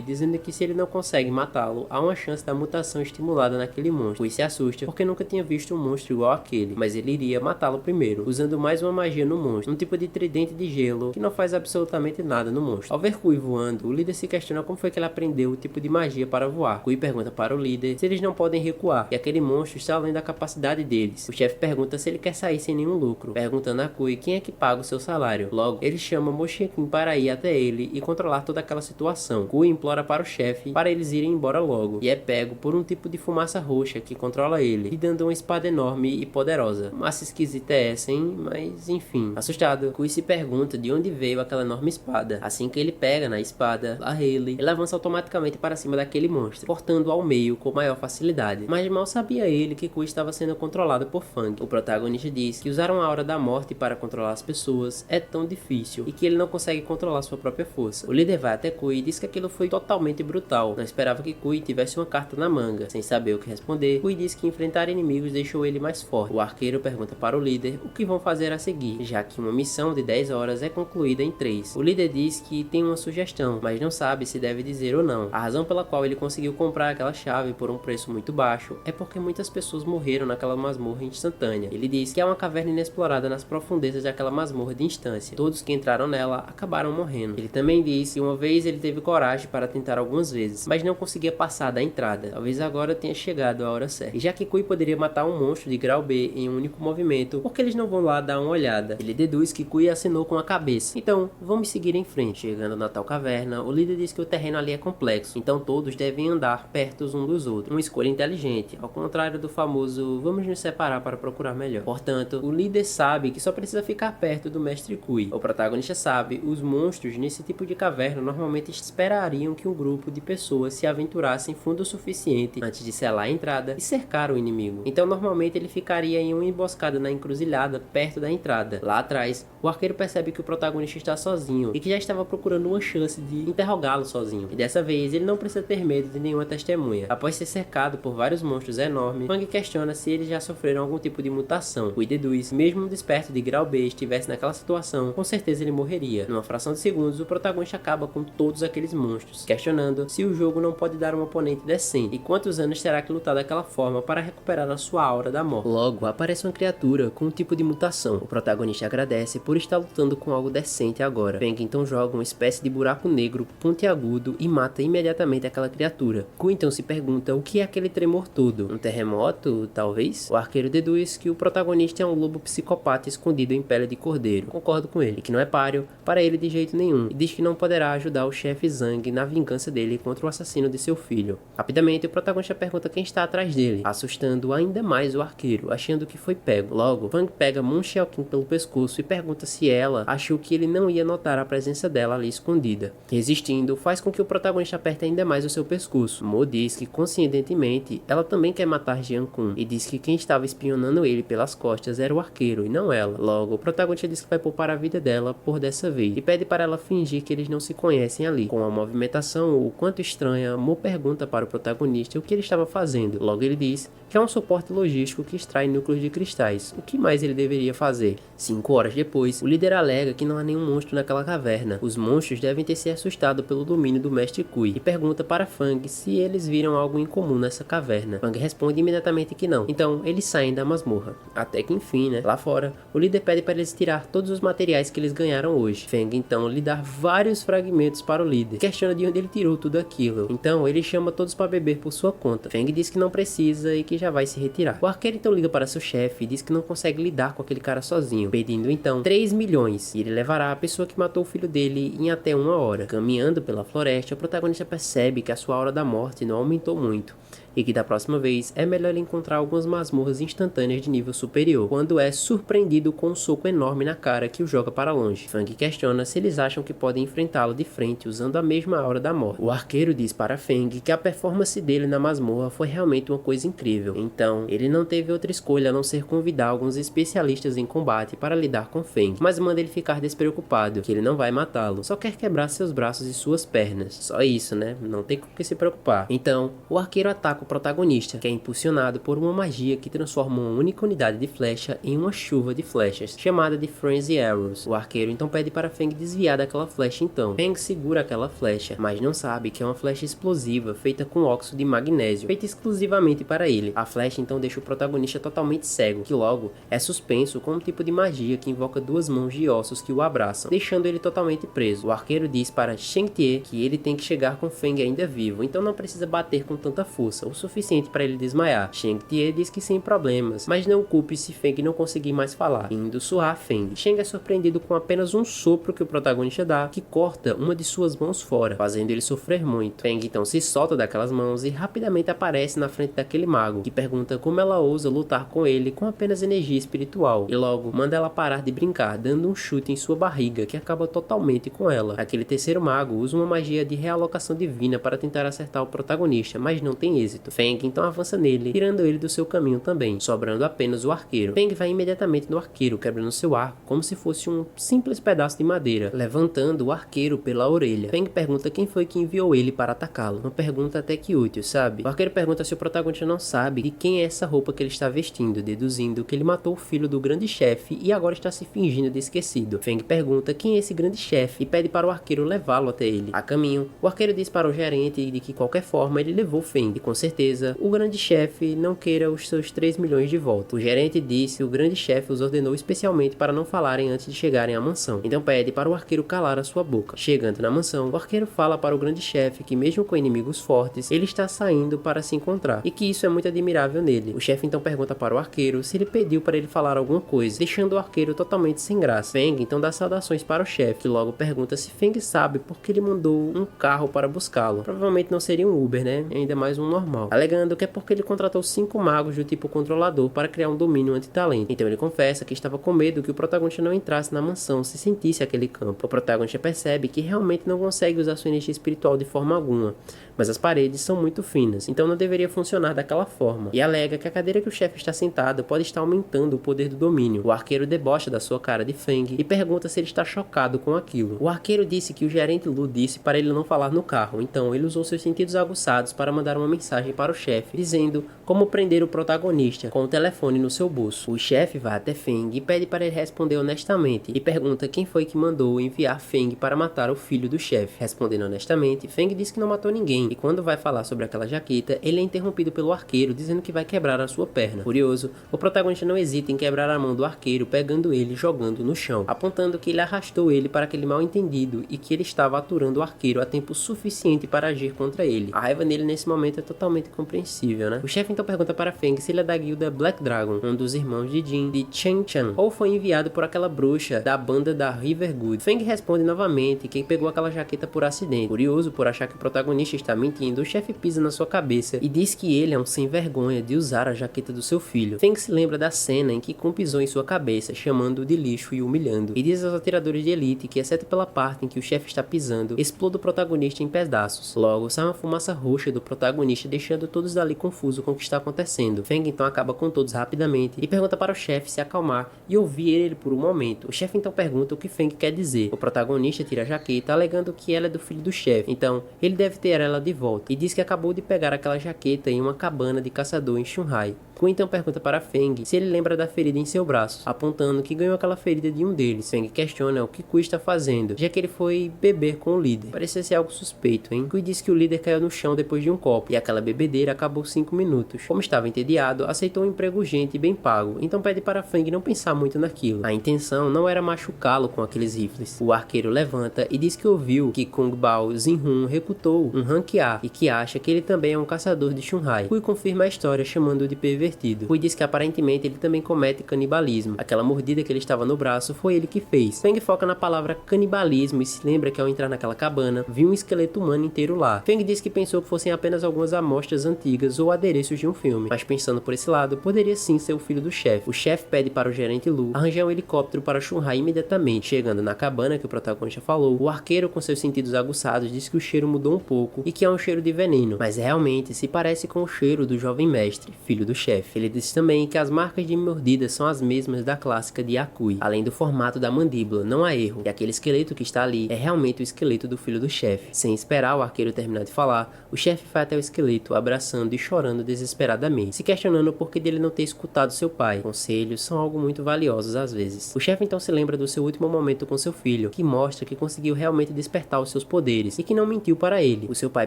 dizendo que se ele não consegue matá-lo, há uma chance da mutação estimulada naquele monstro. Kui se assusta porque nunca tinha visto um monstro igual àquele, mas ele iria matá-lo primeiro, usando mais uma magia no monstro, um tipo de tridente de gelo que não faz absolutamente nada no monstro. Ao ver Kui voando, o líder se questiona como foi que ele aprendeu o tipo de magia para voar. Kui pergunta para o líder se eles não podem recuar, e aquele monstro está além da capacidade deles. O chefe pergunta se ele quer sair sem nenhum lucro, perguntando a Kui quem é que paga o seu salário. Logo, ele chama Mo Xianqin para ir até ele e controlar toda aquela situação. Kui implora para o chefe para eles irem embora logo, e é pego por um tipo de fumaça roxa que controla ele, lhe dando uma espada enorme e poderosa. Massa esquisita é essa, hein? Mas enfim. Assustado, Kui se pergunta de onde veio aquela enorme espada. Assim que ele pega na espada, ele avança automaticamente para cima daquele monstro, cortando ao meio com maior facilidade. Mas mal sabia ele que Kui estava sendo controlado por Fang. O protagonista diz que usar uma aura da morte para controlar as pessoas é tão difícil e que ele não consegue controlar sua própria força. O líder vai até Kui e diz que aquilo foi totalmente brutal. Não esperava que Kui tivesse uma carta na manga. Sem saber o que responder, Kui diz que enfrentar inimigos deixou ele mais forte. O arqueiro pergunta para o líder o que vão fazer a seguir, já que uma missão de 10 horas é concluída em 3. O líder diz que tem uma sugestão, mas não sabe se deve dizer ou não. A razão pela qual ele conseguiu comprar aquela chave por um preço muito baixo é porque muitas pessoas morreram naquela masmorra instantânea. Ele diz que há uma caverna inexplorada nas profundezas daquela masmorra de instância. Todos que entraram nela acabaram morrendo. Ele também diz que uma vez ele teve coragem para tentar algumas vezes, mas não conseguia passar da entrada. Talvez agora tenha chegado a hora certa. E já que Kui poderia matar um monstro de grau B em um único movimento, por que eles não vão lá dar uma olhada? Ele deduz que Kui assinou com a cabeça. Então, vamos seguir em frente. Chegando na tal caverna, o líder diz que o terreno ali é complexo, então todos devem andar perto um dos outros. Uma escolha inteligente, ao contrário do famoso vamos nos separar para procurar melhor. Portanto, o líder sabe que só precisa ficar perto do mestre Kui. O protagonista sabe, os monstros nesse tipo de caverna normalmente esperariam que um grupo de pessoas se aventurassem fundo o suficiente antes de selar a entrada e cercar o inimigo. Então normalmente ele ficaria em uma emboscada na encruzilhada perto da entrada. Lá atrás, o arqueiro percebe que o protagonista está sozinho e que já estava procurando uma chance de interrogá-lo sozinho. E dessa vez ele não precisa ter medo de nenhuma testemunha. Após ser cercado por vários monstros enormes, Fang questiona se eles já sofreram algum tipo de mutação. Kui deduz, mesmo um desperto de grau B estivesse naquela situação, com certeza ele morreria. Numa fração de segundos, o protagonista acaba com todos aqueles monstros, questionando se o jogo não pode dar um oponente decente e quantos anos terá que lutar daquela forma para recuperar a sua aura da morte. Logo, aparece uma criatura com um tipo de mutação. O protagonista agradece por estar lutando com algo decente agora. Fang então joga uma espécie de buraco negro pontiagudo e mata imediatamente aquela criatura. Kui então se pergunta o que é aquele tremor todo. Um terremoto, talvez? O arqueiro deduz que o protagonista é um lobo psicopata escondido em pele de cordeiro. Concordo com ele, que não é páreo para ele de jeito nenhum, e diz que não poderá ajudar o chefe Zhang na vingança dele contra o assassino de seu filho. Rapidamente, o protagonista pergunta quem está atrás dele, assustando ainda mais o arqueiro, achando que foi pego. Logo, Fang pega Mo Xianqin pelo pescoço e pergunta se ela achou que ele não ia notar a presença dela ali escondida. Resistindo, faz com que o protagonista aperte ainda mais o seu pescoço. Mo diz que, conscientemente, ela também quer matar Jian Kun, e diz que quem estava espionando ele pelas costas era o arqueiro, arqueiro e não ela. Logo, o protagonista diz que vai poupar a vida dela por dessa vez e pede para ela fingir que eles não se conhecem ali. Com a movimentação o quanto estranha, Mo pergunta para o protagonista o que ele estava fazendo. Logo ele diz que é um suporte logístico que extrai núcleos de cristais. O que mais ele deveria fazer? 5 horas depois, o líder alega que não há nenhum monstro naquela caverna. Os monstros devem ter se assustado pelo domínio do Mestre Kui e pergunta para Fang se eles viram algo em comum nessa caverna. Fang responde imediatamente que não. Então eles saem da masmorra. Até que enfim, lá fora, o líder pede para eles tirar todos os materiais que eles ganharam hoje. Fang então lhe dá vários fragmentos para o líder. Questiona de onde ele tirou tudo aquilo. Então ele chama todos para beber por sua conta. Fang diz que não precisa e que já vai se retirar. O arqueiro então liga para seu chefe e diz que não consegue lidar com aquele cara sozinho, pedindo então 3 milhões e ele levará a pessoa que matou o filho dele em até 1 hora. Caminhando pela floresta, o protagonista percebe que a sua hora da morte não aumentou muito e que da próxima vez é melhor ele encontrar algumas masmorras instantâneas de nível superior, quando é surpreendido com um soco enorme na cara que o joga para longe. Fang questiona se eles acham que podem enfrentá-lo de frente usando a mesma aura da morte. O arqueiro diz para Fang que a performance dele na masmorra foi realmente uma coisa incrível, então ele não teve outra escolha a não ser convidar alguns especialistas em combate para lidar com Fang, mas manda ele ficar despreocupado, que ele não vai matá-lo, só quer quebrar seus braços e suas pernas. Só isso, não tem com o que se preocupar. Então, o arqueiro ataca o protagonista, que é impulsionado por uma magia que transforma uma única unidade de flecha em uma chuva de flechas, chamada de Frenzy Arrows. O arqueiro então pede para Fang desviar daquela flecha então. Fang segura aquela flecha, mas não sabe que é uma flecha explosiva feita com óxido de magnésio, feita exclusivamente para ele. A flecha então deixa o protagonista totalmente cego, que logo é suspenso com um tipo de magia que invoca 2 mãos de ossos que o abraçam, deixando ele totalmente preso. O arqueiro diz para Shang Tie que ele tem que chegar com Fang ainda vivo, então não precisa bater com tanta força, o suficiente para ele desmaiar. Shang Tie diz que sem problemas, mas não culpe se Fang não conseguir mais falar, indo surrar Fang. Shang é surpreendido com apenas um sopro que o protagonista dá, que corta uma de suas mãos fora, fazendo ele sofrer muito. Fang então se solta daquelas mãos e rapidamente aparece na frente daquele mago, que pergunta como ela ousa lutar com ele com apenas energia espiritual, e logo manda ela parar de brincar, dando um chute em sua barriga, que acaba totalmente com ela. Aquele terceiro mago usa uma magia de realocação divina para tentar acertar o protagonista, mas não tem êxito. Fang então avança nele, tirando ele do seu caminho também, sobrando apenas o arqueiro. Fang vai imediatamente no arqueiro, quebrando seu arco como se fosse um simples pedaço de madeira, levantando o arqueiro pela orelha. Fang pergunta quem foi que enviou ele para atacá-lo. Uma pergunta até que útil, sabe? O arqueiro pergunta se o protagonista não sabe de quem é essa roupa que ele está vestindo, deduzindo que ele matou o filho do grande chefe e agora está se fingindo de esquecido. Fang pergunta quem é esse grande chefe e pede para o arqueiro levá-lo até ele. A caminho, o arqueiro diz para o gerente de que qualquer forma ele levou Fang e com certeza o grande chefe não queira os seus 3 milhões de volta. O gerente disse que o grande chefe os ordenou especialmente para não falarem antes de chegarem à mansão. Então pede para o arqueiro calar a sua boca. Chegando na mansão, o arqueiro fala para o grande chefe que mesmo com inimigos fortes, ele está saindo para se encontrar e que isso é muito admirável nele. O chefe então pergunta para o arqueiro se ele pediu para ele falar alguma coisa, deixando o arqueiro totalmente sem graça. Fang então dá saudações para o chefe, que logo pergunta se Fang sabe porque ele mandou um carro para buscá-lo. Provavelmente não seria um Uber, ainda mais um normal. Alegando que é porque ele contratou 5 magos do tipo controlador para criar um domínio anti-talento. Então ele confessa que estava com medo que o protagonista não entrasse na mansão se sentisse aquele campo. O protagonista percebe que realmente não consegue usar sua energia espiritual de forma alguma, mas as paredes são muito finas, então não deveria funcionar daquela forma. E alega que a cadeira que o chefe está sentado pode estar aumentando o poder do domínio. O arqueiro debocha da sua cara de Fang e pergunta se ele está chocado com aquilo. O arqueiro disse que o gerente Lu disse para ele não falar no carro, então ele usou seus sentidos aguçados para mandar uma mensagem para o chefe, dizendo como prender o protagonista com o telefone no seu bolso. O chefe vai até Fang e pede para ele responder honestamente e pergunta quem foi que mandou enviar Fang para matar o filho do chefe. Respondendo honestamente, Fang diz que não matou ninguém e quando vai falar sobre aquela jaqueta, ele é interrompido pelo arqueiro dizendo que vai quebrar a sua perna. Curioso, o protagonista não hesita em quebrar a mão do arqueiro, pegando ele e jogando no chão, apontando que ele arrastou ele para aquele mal entendido e que ele estava aturando o arqueiro a tempo suficiente para agir contra ele. A raiva nele nesse momento é totalmente compreensível, O chefe então pergunta para Fang se ele é da guilda Black Dragon, um dos irmãos de Jin, de Chen Chan, ou foi enviado por aquela bruxa da banda da Riverwood. Fang responde novamente que pegou aquela jaqueta por acidente. Curioso por achar que o protagonista está mentindo, o chefe pisa na sua cabeça e diz que ele é um sem vergonha de usar a jaqueta do seu filho. Fang se lembra da cena em que Kun pisou em sua cabeça, chamando-o de lixo e humilhando, e diz aos atiradores de elite que, exceto pela parte em que o chefe está pisando, exploda o protagonista em pedaços. Logo, sai uma fumaça roxa do protagonista deixando todos ali confusos com o que está acontecendo. Feng então acaba com todos rapidamente e pergunta para o chefe se acalmar e ouvir ele por um momento. O chefe então pergunta o que Feng quer dizer. O protagonista tira a jaqueta, alegando que ela é do filho do chefe, então ele deve ter ela de volta, e diz que acabou de pegar aquela jaqueta em uma cabana de caçador em Shunhai. Ku então pergunta para Feng se ele lembra da ferida em seu braço, apontando que ganhou aquela ferida de um deles. Feng questiona o que Ku está fazendo, já que ele foi beber com o líder. Parecia ser algo suspeito, hein? Ku diz que o líder caiu no chão depois de um copo, e aquela bebedeira acabou 5 minutos. Como estava entediado, aceitou um emprego urgente e bem pago, então pede para Feng não pensar muito naquilo. A intenção não era machucá-lo com aqueles rifles. O arqueiro levanta e diz que ouviu que Kung Bao Zinhun recrutou um ranquear e que acha que ele também é um caçador de Shunhai. Ku confirma a história chamando-o de pervertido. Ku diz que aparentemente ele também comete canibalismo. Aquela mordida que ele estava no braço foi ele que fez. Feng foca na palavra canibalismo e se lembra que ao entrar naquela cabana, viu um esqueleto humano inteiro lá. Feng diz que pensou que fossem apenas algumas amostras antigas ou adereços de um filme, mas pensando por esse lado, poderia sim ser o filho do chefe. O chefe pede para o gerente Lu arranjar um helicóptero para Shunhai imediatamente. Chegando na cabana que o protagonista falou, o arqueiro com seus sentidos aguçados diz que o cheiro mudou um pouco e que é um cheiro de veneno, mas realmente se parece com o cheiro do jovem mestre, filho do chefe. Ele diz também que as marcas de mordidas são as mesmas da clássica de Yakui, além do formato da mandíbula, não há erro, e aquele esqueleto que está ali é realmente o esqueleto do filho do chefe. Sem esperar o arqueiro terminar de falar, o chefe vai até o esqueleto, abraçando e chorando desesperadamente, se questionando o porquê dele não ter escutado seu pai. Conselhos são algo muito valiosos às vezes. O chefe então se lembra do seu último momento com seu filho, que mostra que conseguiu realmente despertar os seus poderes e que não mentiu para ele. O seu pai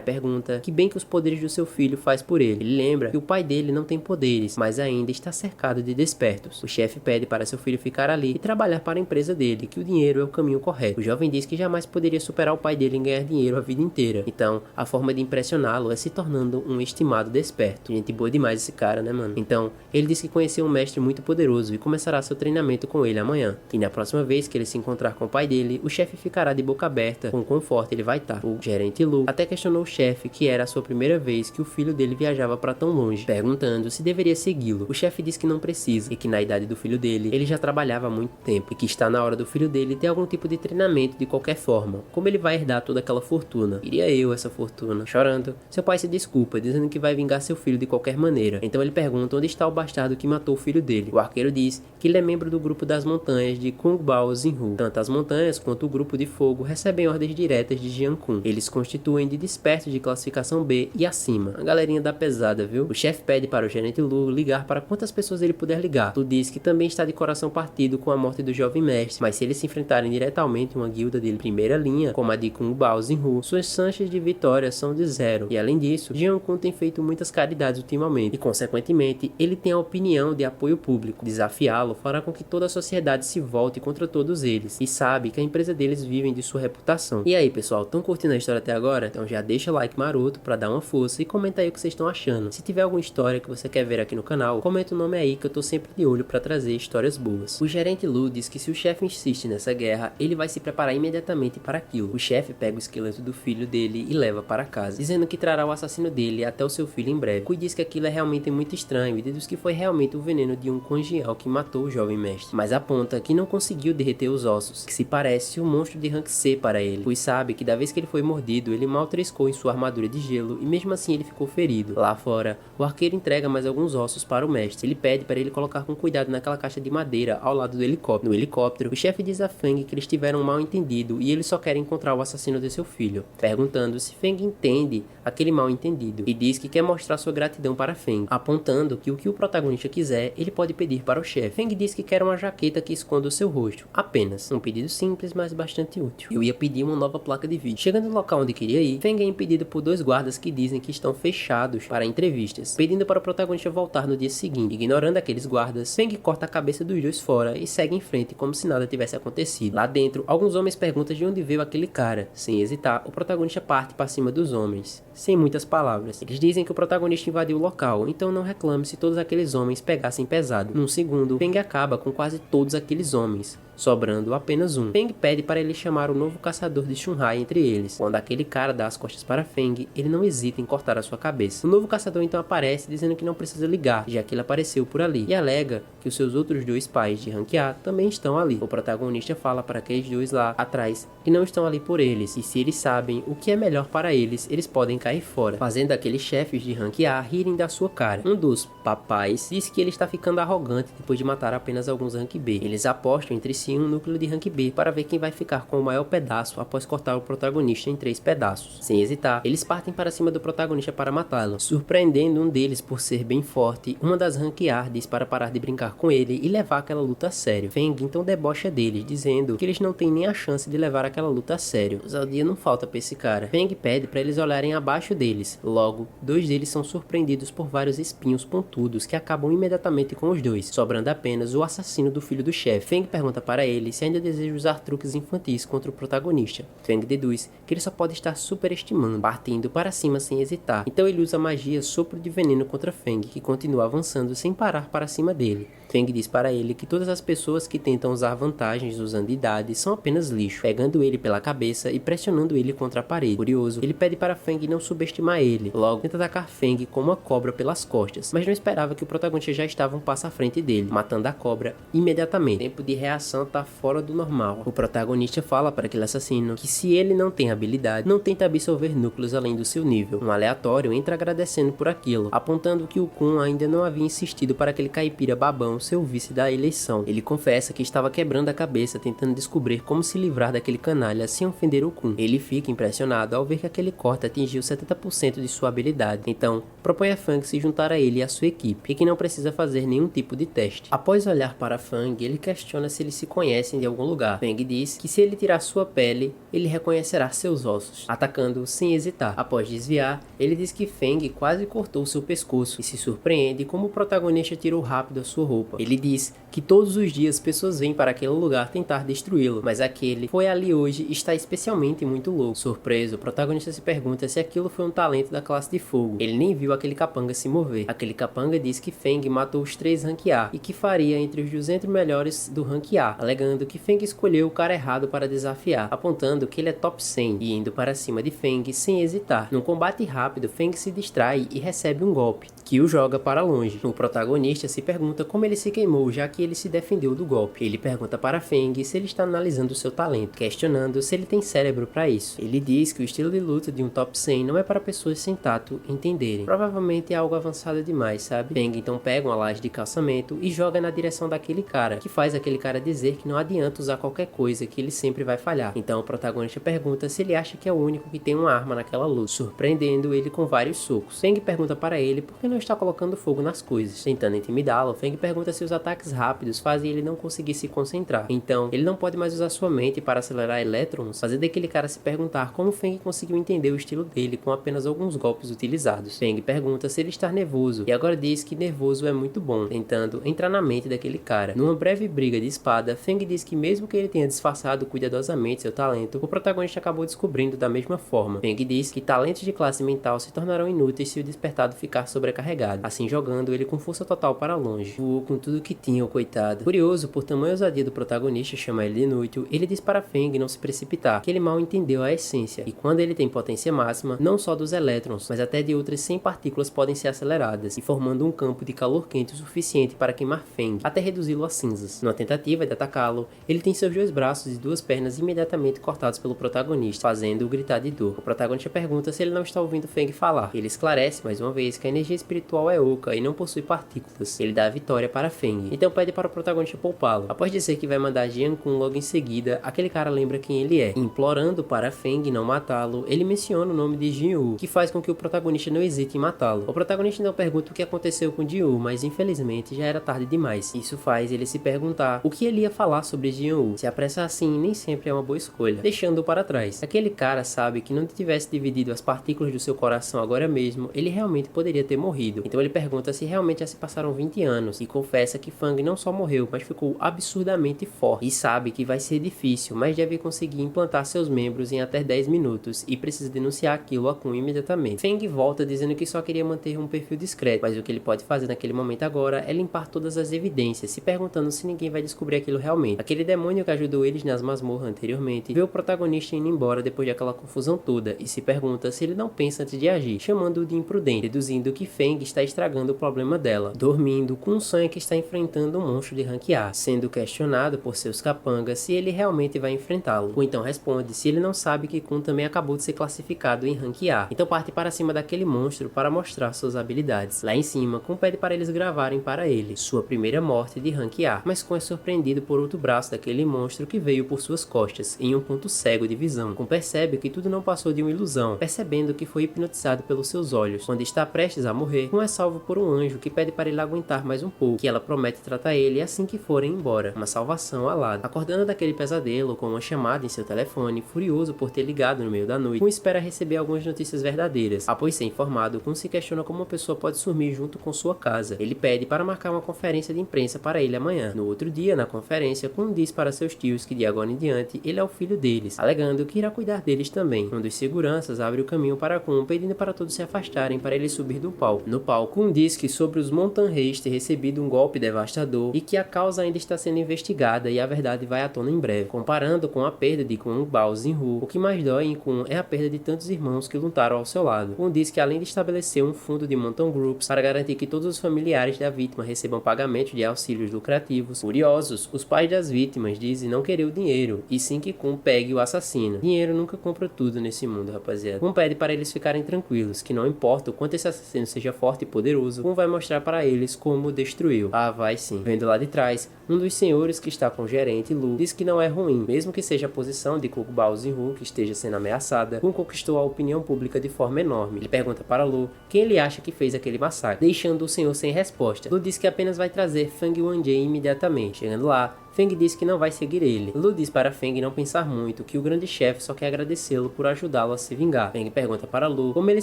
pergunta que bem que os poderes do seu filho faz por ele. Ele lembra que o pai dele não tem poderes, mas ainda está cercado de despertos. O chefe pede para seu filho ficar ali e trabalhar para a empresa dele, que o dinheiro é o caminho correto. O jovem diz que jamais poderia superar o pai dele em ganhar dinheiro a vida inteira. Então, a forma de impressioná-lo é se tornando um estimado desperto. Gente boa demais esse cara, né, mano? Então, ele diz que conheceu um mestre muito poderoso e começará seu treinamento com ele amanhã. E na próxima vez que ele se encontrar com o pai dele, o chefe ficará de boca aberta com quão forte ele vai estar. O gerente Lu até questionou o chefe que era a sua primeira vez que o filho dele viajava para tão longe, perguntando se deveria segui-lo. O chefe diz que não precisa e que na idade do filho dele, ele já trabalhava há muito tempo e que está na hora do filho dele ter algum tipo de treinamento de qualquer forma. Como ele vai herdar toda aquela fortuna? Iria eu essa fortuna. Chorando, seu pai se desculpa, dizendo que vai vingar seu filho de qualquer maneira. Então ele pergunta onde está o bastardo que matou o filho dele. O arqueiro diz que ele é membro do grupo das montanhas de Kung Bao Zinhu. Tanto as montanhas quanto o grupo de fogo recebem ordens diretas de Jian Kun. Eles constituem de despertos de classificação B e acima. A galerinha da pesada, viu? O chefe pede para o gerente Lu ligar para quantas pessoas ele puder ligar. Lu diz que também está de coração partido com a morte do jovem mestre, mas se eles se enfrentarem diretamente uma guilda de primeira linha, como a de Kung Bao Zinhu, suas chances de vitória são de 0. E além disso, Jian Kun tem feito muitas caridades ultimamente, e consequentemente, ele tem a opinião de apoio público. Desafiá-lo fará com que toda a sociedade se volte contra todos eles, e sabe que a empresa deles vive de sua reputação. E aí, pessoal, estão curtindo a história até agora? Então já deixa o like maroto pra dar uma força e comenta aí o que vocês estão achando. Se tiver alguma história que você quer ver aqui no canal, comenta o nome aí que eu tô sempre de olho pra trazer histórias boas. O gerente Lu diz que se o chefe insiste nessa guerra, ele vai se preparar imediatamente para aquilo. O chefe pega o esqueleto do filho dele e leva para casa, dizendo que trará o assassino dele até o seu filho em breve. Kui diz que aquilo é realmente muito estranho e diz que foi realmente o veneno de um congial que matou o jovem mestre, mas aponta que não conseguiu derreter os ossos, que se parece um monstro de rank C para ele. Kui sabe que da vez que ele foi mordido, ele mal triscou em sua armadura de gelo e mesmo assim ele ficou ferido. Lá fora, o arqueiro entrega mais alguns ossos para o mestre. Ele pede para ele colocar com cuidado naquela caixa de madeira ao lado do helicóptero. No helicóptero, o chefe diz a Feng que eles tiveram um mal entendido e ele só quer encontrar o assassino de seu filho, perguntando se Feng entende aquele mal entendido e diz que quer mostrar sua gratidão para Feng, apontando que o protagonista quiser, ele pode pedir para o chefe. Feng diz que quer uma jaqueta que esconda o seu rosto, apenas. Um pedido simples, mas bastante útil. Eu ia pedir uma nova placa de vídeo. Chegando no local onde queria ir, Feng é impedido por 2 guardas que dizem que estão fechados para entrevistas, pedindo para o protagonista voltar no dia seguinte. Ignorando aqueles guardas, Feng corta a cabeça dos 2 fora e segue em frente como se nada tivesse acontecido. Lá dentro, alguns homens perguntam de onde veio aquele cara. Sem hesitar, o protagonista parte para cima dos homens, sem muitas palavras. Eles dizem que o protagonista invadiu o local, então não reclame se todos aqueles homens pegassem pesado. Num segundo, Feng acaba com quase todos aqueles homens, sobrando apenas um. Feng pede para ele chamar o novo caçador de Shunhai entre eles. Quando aquele cara dá as costas para Feng, ele não hesita em cortar a sua cabeça. O novo caçador então aparece dizendo que não precisa ligar, já que ele apareceu por ali, e alega que os seus outros dois pais de rank A também estão ali. O protagonista fala para aqueles dois lá atrás que não estão ali por eles, e se eles sabem o que é melhor para eles, eles podem cair fora, fazendo aqueles chefes de rank A rirem da sua cara. Um dos papais diz que ele está ficando arrogante depois de matar apenas alguns rank B. Eles apostam entre si um núcleo de rank B para ver quem vai ficar com o maior pedaço após cortar o protagonista em 3 pedaços. Sem hesitar, eles partem para cima do protagonista para matá-lo. Surpreendendo um deles por ser bem forte, uma das rank A diz para parar de brincar com ele e levar aquela luta a sério. Feng então debocha deles, dizendo que eles não têm nem a chance de levar aquela luta a sério. Ousadia não falta pra esse cara. Feng pede para eles olharem abaixo deles. Logo, 2 deles são surpreendidos por vários espinhos pontudos que acabam imediatamente com os dois, sobrando apenas o assassino do filho do chefe. Feng pergunta para ele se ainda deseja usar truques infantis contra o protagonista. Feng deduz que ele só pode estar superestimando, partindo para cima sem hesitar. Então ele usa a magia Sopro de Veneno contra Feng, que continua avançando sem parar para cima dele. Feng diz para ele que todas as pessoas que tentam usar vantagens usando idade são apenas lixo, pegando ele pela cabeça e pressionando ele contra a parede. Furioso, ele pede para Feng não subestimar ele. Logo, tenta atacar Feng como uma cobra pelas costas, mas não esperava que o protagonista já estava um passo à frente dele, matando a cobra imediatamente. O tempo de reação tá fora do normal. O protagonista fala para aquele assassino que se ele não tem habilidade, não tenta absorver núcleos além do seu nível. Um aleatório entra agradecendo por aquilo, apontando que o Kun ainda não havia insistido para aquele caipira babão seu vice da eleição. Ele confessa que estava quebrando a cabeça tentando descobrir como se livrar daquele canalha sem ofender o Kun. Ele fica impressionado ao ver que aquele corte atingiu 70% de sua habilidade, então propõe a Fang se juntar a ele e a sua equipe, e que não precisa fazer nenhum tipo de teste. Após olhar para Fang, ele questiona se eles se conhecem de algum lugar. Fang diz que se ele tirar sua pele, ele reconhecerá seus ossos, atacando-o sem hesitar. Após desviar, ele diz que Fang quase cortou seu pescoço e se surpreende como o protagonista tirou rápido a sua roupa. Ele diz que todos os dias pessoas vêm para aquele lugar tentar destruí-lo, mas aquele foi ali hoje e está especialmente muito louco. Surpreso, o protagonista se pergunta se aquilo foi um talento da classe de fogo. Ele nem viu aquele capanga se mover. Aquele capanga diz que Feng matou os 3 rank A e que faria entre os 200 melhores do rank A, alegando que Feng escolheu o cara errado para desafiar, apontando que ele é top 100 e indo para cima de Feng sem hesitar. Num combate rápido, Feng se distrai e recebe um golpe, que o joga para longe. O protagonista se pergunta como ele se queimou, já que ele se defendeu do golpe. Ele pergunta para Feng se ele está analisando seu talento, questionando se ele tem cérebro para isso. Ele diz que o estilo de luta de um top 100 não é para pessoas sem tato entenderem. Provavelmente é algo avançado demais, sabe? Feng então pega uma laje de calçamento e joga na direção daquele cara, que faz aquele cara dizer que não adianta usar qualquer coisa, que ele sempre vai falhar. Então o protagonista pergunta se ele acha que é o único que tem uma arma naquela luta, surpreendendo ele com vários socos. Feng pergunta para ele por que não está colocando fogo nas coisas. Tentando intimidá-lo, Feng pergunta se os ataques rápidos fazem ele não conseguir se concentrar. Então, ele não pode mais usar sua mente para acelerar elétrons, fazendo aquele cara se perguntar como Feng conseguiu entender o estilo dele com apenas alguns golpes utilizados. Feng pergunta se ele está nervoso, e agora diz que nervoso é muito bom, tentando entrar na mente daquele cara. Numa breve briga de espada, Feng diz que mesmo que ele tenha disfarçado cuidadosamente seu talento, o protagonista acabou descobrindo da mesma forma. Feng diz que talentos de classe mental se tornarão inúteis se o despertado ficar sobrecarregado, assim jogando ele com força total para longe. Voou com tudo que tinha, o coitado. Curioso por tamanha ousadia do protagonista chamar ele de inútil, ele diz para Feng não se precipitar, que ele mal entendeu a essência, e quando ele tem potência máxima, não só dos elétrons, mas até de outras 100 partículas podem ser aceleradas, e formando um campo de calor quente o suficiente para queimar Feng, até reduzi-lo a cinzas. Numa tentativa de atacá-lo, ele tem seus 2 braços e 2 pernas imediatamente cortados pelo protagonista, fazendo-o gritar de dor. O protagonista pergunta se ele não está ouvindo Feng falar. Ele esclarece mais uma vez que a energia espiritual é oca e não possui partículas. Ele dá a vitória para Feng, então pede para o protagonista poupá-lo. Após dizer que vai mandar Jian Kun logo em seguida, aquele cara lembra quem ele é. Implorando para Feng não matá-lo, ele menciona o nome de Jin-Woo, que faz com que o protagonista não hesite em matá-lo. O protagonista não pergunta o que aconteceu com Jin-Woo, mas infelizmente já era tarde demais. Isso faz ele se perguntar o que ele ia falar sobre Jin-Woo. Se apressar assim nem sempre é uma boa escolha, deixando-o para trás. Aquele cara sabe que não tivesse dividido as partículas do seu coração agora mesmo, ele realmente poderia ter morrido. Então ele pergunta se realmente já se passaram 20 anos e confessa que Fang não só morreu, mas ficou absurdamente forte e sabe que vai ser difícil, mas deve conseguir implantar seus membros em até 10 minutos e precisa denunciar aquilo a Kun imediatamente. Feng volta dizendo que só queria manter um perfil discreto, mas o que ele pode fazer naquele momento agora é limpar todas as evidências, se perguntando se ninguém vai descobrir aquilo realmente. Aquele demônio que ajudou eles nas masmorras anteriormente vê o protagonista indo embora depois daquela confusão toda e se pergunta se ele não pensa antes de agir, chamando-o de imprudente, deduzindo que Feng está estragando o problema dela, dormindo com um sonho que está enfrentando um monstro de rank A, sendo questionado por seus capangas se ele realmente vai enfrentá-lo. Kun então responde se ele não sabe que Kun também acabou de ser classificado em rank A, então parte para cima daquele monstro para mostrar suas habilidades. Lá em cima, Kun pede para eles gravarem para ele sua primeira morte de rank A, mas Kun é surpreendido por outro braço daquele monstro que veio por suas costas, em um ponto cego de visão. Kun percebe que tudo não passou de uma ilusão, percebendo que foi hipnotizado pelos seus olhos. Quando está prestes a morrer, Kun é salvo por um anjo que pede para ele aguentar mais um pouco, que ela promete tratar ele assim que forem embora. Uma salvação alada. Acordando daquele pesadelo com uma chamada em seu telefone, furioso por ter ligado no meio da noite, Kun espera receber algumas notícias verdadeiras. Após ser informado, Kun se questiona como uma pessoa pode sumir junto com sua casa. Ele pede para marcar uma conferência de imprensa para ele amanhã. No outro dia, na conferência, Kun diz para seus tios que de agora em diante ele é o filho deles, alegando que irá cuidar deles também. Um dos seguranças abre o caminho para Kun, pedindo para todos se afastarem para ele subir do palco. No palco, Kun diz que sobre os Montan Reis ter recebido um golpe devastador e que a causa ainda está sendo investigada e a verdade vai à tona em breve. Comparando com a perda de Kun Bao Jinru, o que mais dói em Kun é a perda de tantos irmãos que lutaram ao seu lado. Kun diz que além de estabelecer um fundo de Montan Groups para garantir que todos os familiares da vítima recebam pagamento de auxílios lucrativos, furiosos, os pais das vítimas dizem não querer o dinheiro, e sim que Kun pegue o assassino. Dinheiro nunca compra tudo nesse mundo, rapaziada. Kun pede para eles ficarem tranquilos, que não importa o quanto esse assassino seja forte e poderoso, Kun vai mostrar para eles como o destruiu. Ah, vai sim. Vendo lá de trás, um dos senhores que está com o gerente, Lu, diz que não é ruim, mesmo que seja a posição de Kun Bao Jinru que esteja sendo ameaçada. Kun conquistou a opinião pública de forma enorme. Ele pergunta para Lu quem ele acha que fez aquele massacre, deixando o senhor sem resposta. Lu diz que apenas vai trazer Fang Wanjie imediatamente. Chegando lá, Feng diz que não vai seguir ele. Lu diz para Feng não pensar muito, que o grande chefe só quer agradecê-lo por ajudá-lo a se vingar. Feng pergunta para Lu como ele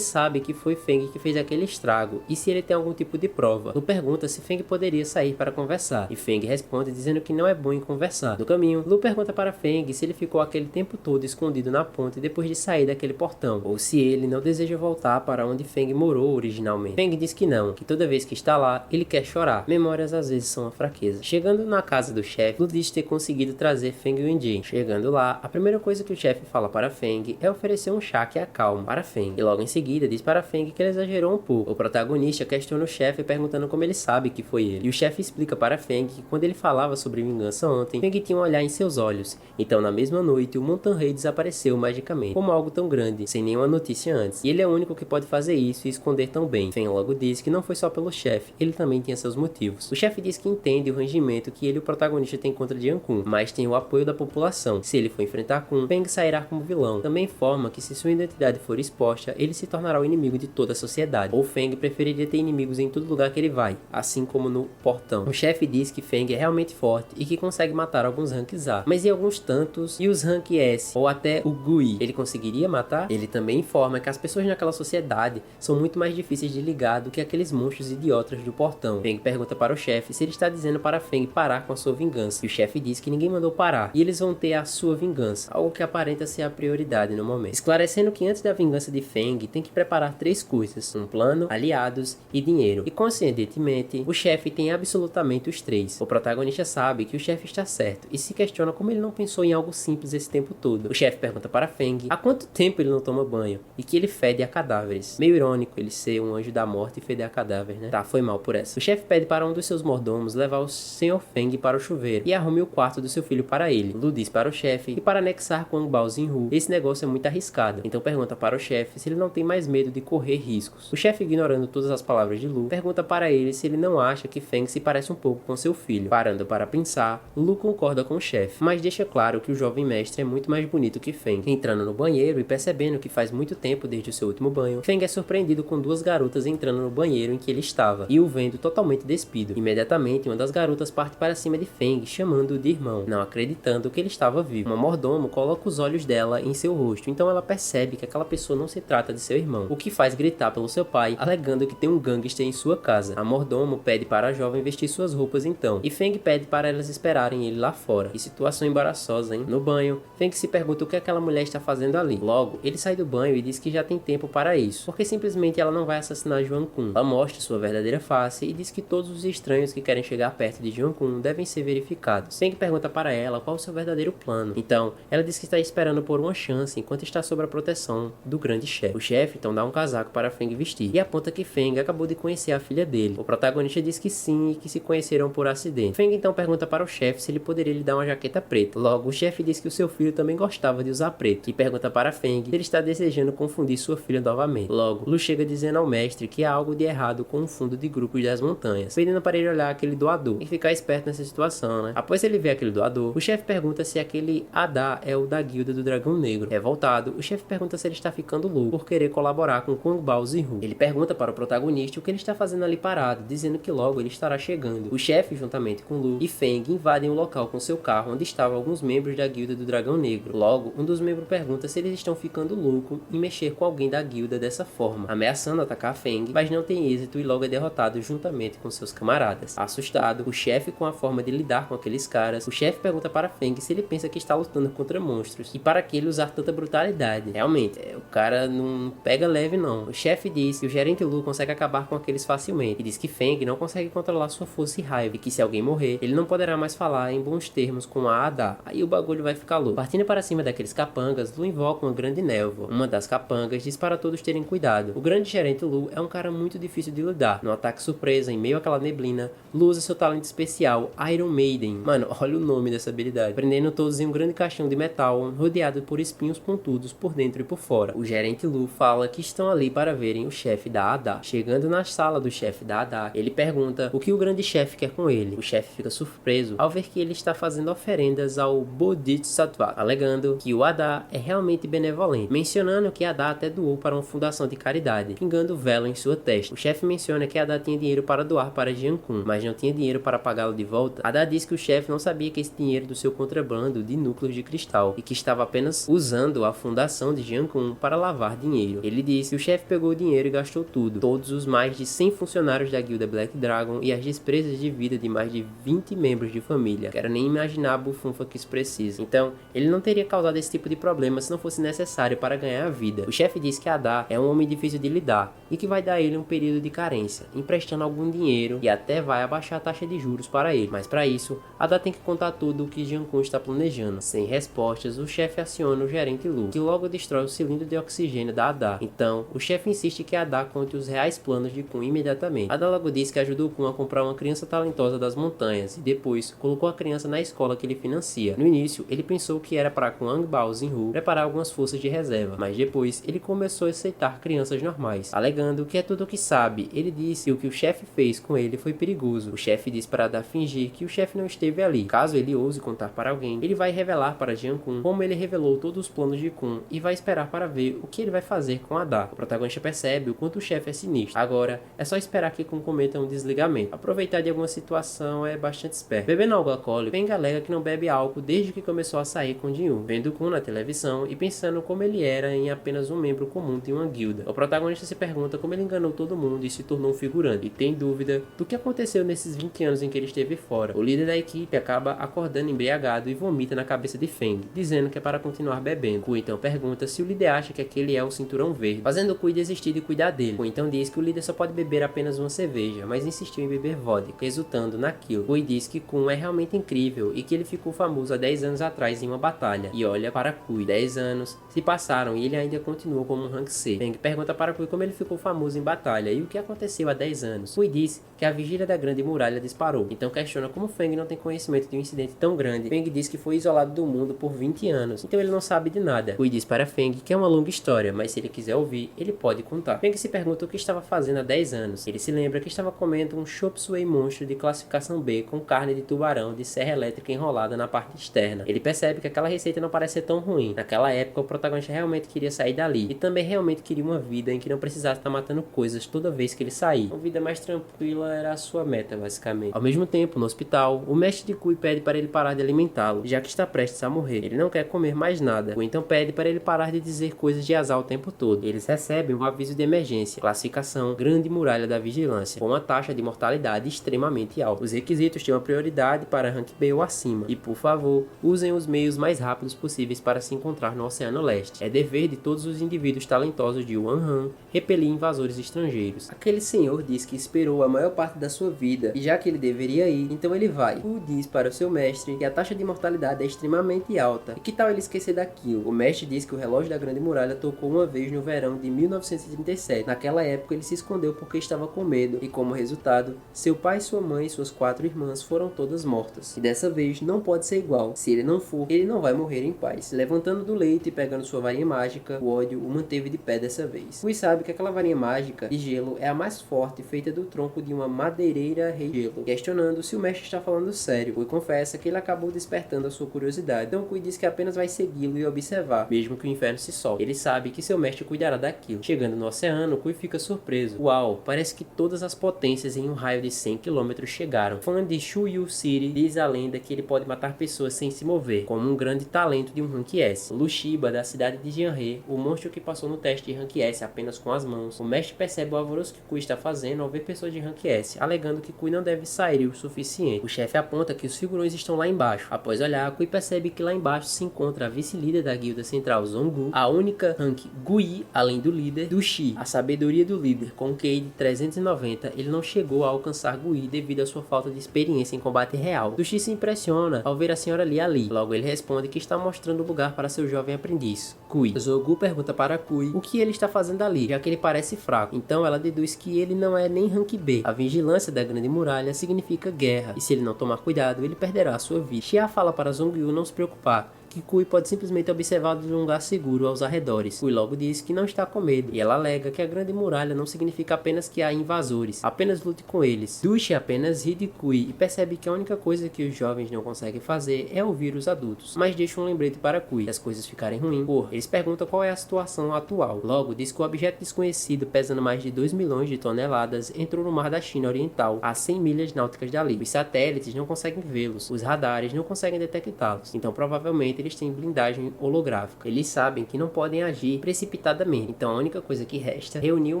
sabe que foi Feng que fez aquele estrago e se ele tem algum tipo de prova. Lu pergunta se Feng poderia sair para conversar, e Feng responde dizendo que não é bom em conversar. No caminho, Lu pergunta para Feng se ele ficou aquele tempo todo escondido na ponte depois de sair daquele portão, ou se ele não deseja voltar para onde Feng morou originalmente. Feng diz que não, que toda vez que está lá, ele quer chorar. Memórias às vezes são uma fraqueza. Chegando na casa do chefe, Lu diz ter conseguido trazer Feng Wanjie. Chegando lá, a primeira coisa que o chefe fala para Feng é oferecer um chá que acalma para Feng, e logo em seguida diz para Feng que ele exagerou um pouco. O protagonista questiona o chefe perguntando como ele sabe que foi ele, e o chefe explica para Feng que quando ele falava sobre vingança ontem, Feng tinha um olhar em seus olhos. Então na mesma noite, o Montan Rei desapareceu magicamente, como algo tão grande, sem nenhuma notícia antes, e ele é o único que pode fazer isso e esconder tão bem. Feng logo diz que não foi só pelo chefe, ele também tinha seus motivos. O chefe diz que entende o rangimento que ele e o protagonista têm contra Jiang Kun, mas tem o apoio da população. Se ele for enfrentar Kun, Feng sairá como vilão. Também informa que se sua identidade for exposta, ele se tornará o inimigo de toda a sociedade. Ou Feng preferiria ter inimigos em todo lugar que ele vai, assim como no portão. O chefe diz que Feng é realmente forte e que consegue matar alguns ranks A, mas em alguns tantos, e os rank S, ou até o Gui, ele conseguiria matar? Ele também informa que as pessoas naquela sociedade são muito mais difíceis de ligar do que aqueles monstros idiotas do portão. Feng pergunta para o chefe se ele está dizendo para Feng parar com a sua vingança, e o chefe diz que ninguém mandou parar, e eles vão ter a sua vingança, algo que aparenta ser a prioridade no momento. Esclarecendo que antes da vingança de Feng, tem que preparar 3 coisas: um plano, aliados e dinheiro. E coincidentemente, o chefe tem absolutamente os 3. O protagonista sabe que o chefe está certo, e se questiona como ele não pensou em algo simples esse tempo todo. O chefe pergunta para Feng há quanto tempo ele não toma banho, e que ele fede a cadáveres. Meio irônico ele ser um anjo da morte e feder a cadáver, né? Tá, foi mal por essa. O chefe pede para um dos seus mordomos levar o Sr. Feng para o chuveiro e arrume o quarto do seu filho para ele. Lu diz para o chefe que para anexar com Bao Jinru, esse negócio é muito arriscado. Então pergunta para o chefe se ele não tem mais medo de correr riscos. O chefe, ignorando todas as palavras de Lu, pergunta para ele se ele não acha que Feng se parece um pouco com seu filho. Parando para pensar, Lu concorda com o chefe, mas deixa claro que o jovem mestre é muito mais bonito que Feng. Entrando no banheiro e percebendo que faz muito tempo desde o seu último banho, Feng é surpreendido com 2 garotas entrando no banheiro em que ele estava e o vendo totalmente despido. Imediatamente, uma das garotas parte para cima de Feng, chamando-o de irmão, não acreditando que ele estava vivo. Uma mordomo coloca os olhos dela em seu rosto, então ela percebe que aquela pessoa não se trata de seu irmão, o que faz gritar pelo seu pai, alegando que tem um gangster em sua casa. A mordomo pede para a jovem vestir suas roupas então, e Feng pede para elas esperarem ele lá fora. Que situação embaraçosa, hein? No banho, Feng se pergunta o que aquela mulher está fazendo ali. Logo, ele sai do banho e diz que já tem tempo para isso, porque simplesmente ela não vai assassinar Juan Kun. Ela mostra sua verdadeira face e diz que todos os estranhos que querem chegar perto de Juan Kun devem ser verificados. Feng pergunta para ela qual o seu verdadeiro plano. Então, ela diz que está esperando por uma chance enquanto está sob a proteção do grande chefe. O chefe então dá um casaco para Feng vestir e aponta que Feng acabou de conhecer a filha dele. O protagonista diz que sim e que se conheceram por acidente. Feng então pergunta para o chefe se ele poderia lhe dar uma jaqueta preta. Logo, o chefe diz que o seu filho também gostava de usar preto e pergunta para Feng se ele está desejando confundir sua filha novamente. Logo, Lu chega dizendo ao mestre que há algo de errado com o fundo de grupos das montanhas, pedindo para ele olhar aquele doador e ficar esperto nessa situação, né? Após ele ver aquele doador, o chefe pergunta se aquele Adá é o da guilda do Dragão Negro. Revoltado, o chefe pergunta se ele está ficando louco por querer colaborar com Kung Bao Zinhu. Ele pergunta para o protagonista o que ele está fazendo ali parado, dizendo que logo ele estará chegando. O chefe, juntamente com Lu e Feng, invadem o local com seu carro onde estavam alguns membros da guilda do Dragão Negro. Logo, um dos membros pergunta se eles estão ficando loucos em mexer com alguém da guilda dessa forma, ameaçando atacar Feng, mas não tem êxito e logo é derrotado juntamente com seus camaradas. Assustado, o chefe com a forma de lidar com aqueles caras, o chefe pergunta para Feng se ele pensa que está lutando contra monstros e para que ele usar tanta brutalidade. Realmente, o cara não pega leve não. O chefe diz que o gerente Lu consegue acabar com aqueles facilmente e diz que Feng não consegue controlar sua força e raiva e que se alguém morrer, ele não poderá mais falar em bons termos com a Ada. Aí o bagulho vai ficar louco. Partindo para cima daqueles capangas, Lu invoca uma grande névoa. Uma das capangas diz para todos terem cuidado. O grande gerente Lu é um cara muito difícil de lidar. No ataque surpresa, em meio àquela neblina, Lu usa seu talento especial, Iron Maiden. Mano, olha o nome dessa habilidade. Prendendo todos em um grande caixão de metal, rodeado por espinhos pontudos por dentro e por fora. O gerente Lu fala que estão ali para verem o chefe da Ada. Chegando na sala do chefe da Ada, ele pergunta o que o grande chefe quer com ele. O chefe fica surpreso ao ver que ele está fazendo oferendas ao Bodhisattva, alegando que o Ada é realmente benevolente, mencionando que Ada até doou para uma fundação de caridade, pingando vela em sua testa. O chefe menciona que Ada tinha dinheiro para doar para Jian Kun, mas não tinha dinheiro para pagá-lo de volta. Ada diz que o chefe não sabia que esse dinheiro do seu contrabando de núcleos de cristal e que estava apenas usando a fundação de Jian Kun para lavar dinheiro. Ele disse que o chefe pegou o dinheiro e gastou tudo, todos os mais de 100 funcionários da guilda Black Dragon e as despesas de vida de mais de 20 membros de família. Quero nem imaginar a bufunfa que isso precisa. Então, ele não teria causado esse tipo de problema se não fosse necessário para ganhar a vida. O chefe diz que Ada é um homem difícil de lidar e que vai dar a ele um período de carência, emprestando algum dinheiro e até vai abaixar a taxa de juros para ele. Mas para isso, Ada tem que contar tudo o que Jian Kun está planejando. Sem respostas, o chefe aciona o gerente Lu, que logo destrói o cilindro de oxigênio da Ada. Então, o chefe insiste que Ada conte os reais planos de Kun imediatamente. Ada logo diz que ajudou Kun a comprar uma criança talentosa das montanhas e depois colocou a criança na escola que ele financia. No início, ele pensou que era para Kung Bao Zinhu preparar algumas forças de reserva, mas depois ele começou a aceitar crianças normais, alegando que é tudo o que sabe. Ele disse que o o chefe fez com ele foi perigoso. O chefe diz para Ada fingir que o chefe não esteve ali. Caso ele ouse contar para alguém, ele vai revelar para Jian Kun como ele revelou todos os planos de Kun e vai esperar para ver o que ele vai fazer com Ada. O protagonista percebe o quanto o chefe é sinistro. Agora, é só esperar que Kun cometa um desligamento. Aproveitar de alguma situação é bastante esperto. Bebendo algo alcoólico, Feng alega que não bebe álcool desde que começou a sair com Jin-Yu, vendo Kun na televisão e pensando como ele era em apenas um membro comum de uma guilda. O protagonista se pergunta como ele enganou todo mundo e se tornou um figurante, e tem dúvida do que aconteceu nesses 20 anos em que ele esteve fora. O líder da equipe acaba acordando embriagado e vomita na cabeça de Feng, dizendo que é para continuar bebendo. Ku então pergunta se o líder acha que aquele é o cinturão verde, fazendo Ku desistir de cuidar dele. Ku então diz que o líder só pode beber apenas uma cerveja, mas insistiu em beber vodka, resultando naquilo. Ku diz que Kun é realmente incrível e que ele ficou famoso há 10 anos atrás em uma batalha. E olha para Ku, 10 anos se passaram e ele ainda continua como um Rank C. Feng pergunta para Ku como ele ficou famoso em batalha e o que aconteceu há 10 anos. Ku diz que a vigília da Grande Muralha disparou, então questiona como Feng não tem conhecimento de um incidente tão grande. Feng diz que foi isolado do mundo por 20 anos, então ele não sabe de nada. Ku diz para Feng que é uma longa história, mas se ele quiser ouvir, ele pode contar. Feng se pergunta o que estava fazendo há 10 anos. Ele se lembra que estava comendo um chop suey monstro de classificação B com carne de tubarão de serra elétrica enrolada na parte externa. Ele percebe que aquela receita não parece ser tão ruim. Naquela época, o protagonista realmente queria sair dali e também realmente queria uma vida em que não precisasse estar matando coisas toda vez que ele sair. Uma vida mais tranquila era a sua meta, basicamente. Ao mesmo tempo, no hospital, o mestre de Kui pede para ele parar de alimentá-lo, já que está prestes a morrer. Ele não quer comer mais nada. Kui então pede para ele parar de dizer coisas de azar o tempo todo. Eles recebem um aviso de emergência, classificação Grande Muralha da Vigilância, com uma taxa de mortalidade extremamente alta. Os requisitos eventos tenham prioridade para Rank B ou acima, e por favor, usem os meios mais rápidos possíveis para se encontrar no Oceano Leste. É dever de todos os indivíduos talentosos de Wanhan repelir invasores estrangeiros. Aquele senhor diz que esperou a maior parte da sua vida, e já que ele deveria ir, então ele vai. Ku diz para o seu mestre que a taxa de mortalidade é extremamente alta, e que tal ele esquecer daquilo? O mestre diz que o relógio da Grande Muralha tocou uma vez no verão de 1937. Naquela época ele se escondeu porque estava com medo, e como resultado, seu pai, sua mãe e suas 4 irmãs foram todas mortas. E dessa vez não pode ser igual. Se ele não for, ele não vai morrer em paz. Levantando do leito e pegando sua varinha mágica, o ódio o manteve de pé dessa vez. Kui sabe que aquela varinha mágica de gelo é a mais forte, feita do tronco de uma madeireira rei gelo. Questionando se o mestre está falando sério, Kui confessa que ele acabou despertando a sua curiosidade. Então Kui diz que apenas vai segui-lo e observar, mesmo que o inferno se solte. Ele sabe que seu mestre cuidará daquilo. Chegando no oceano, Kui fica surpreso. Uau, parece que todas as potências em um raio de 100 km chegaram. Fã de Shuyu City diz a lenda que ele pode matar pessoas sem se mover, como um grande talento de um Rank S. Lushiba, da cidade de Jianhe, o monstro que passou no teste de Rank S apenas com as mãos. O mestre percebe o alvoroço que Kui está fazendo ao ver pessoas de Rank S, alegando que Kui não deve sair o suficiente. O chefe aponta que os figurões estão lá embaixo. Após olhar, Kui percebe que lá embaixo se encontra a vice-líder da guilda central Zongu, a única Rank Gui, além do líder, do Shi, a sabedoria do líder. Com QI de 390, ele não chegou a alcançar Gui devido à sua falta de experiência em combate real. Dushi se impressiona ao ver a senhora Li ali. Logo ele responde que está mostrando o lugar para seu jovem aprendiz, Kui. Zogu pergunta para Kui o que ele está fazendo ali, já que ele parece fraco. Então ela deduz que ele não é nem Rank B. A vigilância da Grande Muralha significa guerra, e se ele não tomar cuidado, ele perderá a sua vida. Xia fala para Zongyu não se preocupar, que Kui pode simplesmente observá-lo de um lugar seguro aos arredores. Kui logo diz que não está com medo, e ela alega que a Grande Muralha não significa apenas que há invasores, apenas lute com eles. Dushi apenas ri de Kui e percebe que a única coisa que os jovens não conseguem fazer é ouvir os adultos, mas deixa um lembrete para Kui. Se as coisas ficarem ruins, eles perguntam qual é a situação atual. Logo diz que o objeto desconhecido, pesando mais de 2 milhões de toneladas, entrou no mar da China Oriental, a 100 milhas náuticas dali. Os satélites não conseguem vê-los, os radares não conseguem detectá-los, então provavelmente eles têm blindagem holográfica. Eles sabem que não podem agir precipitadamente, então a única coisa que resta é reunir o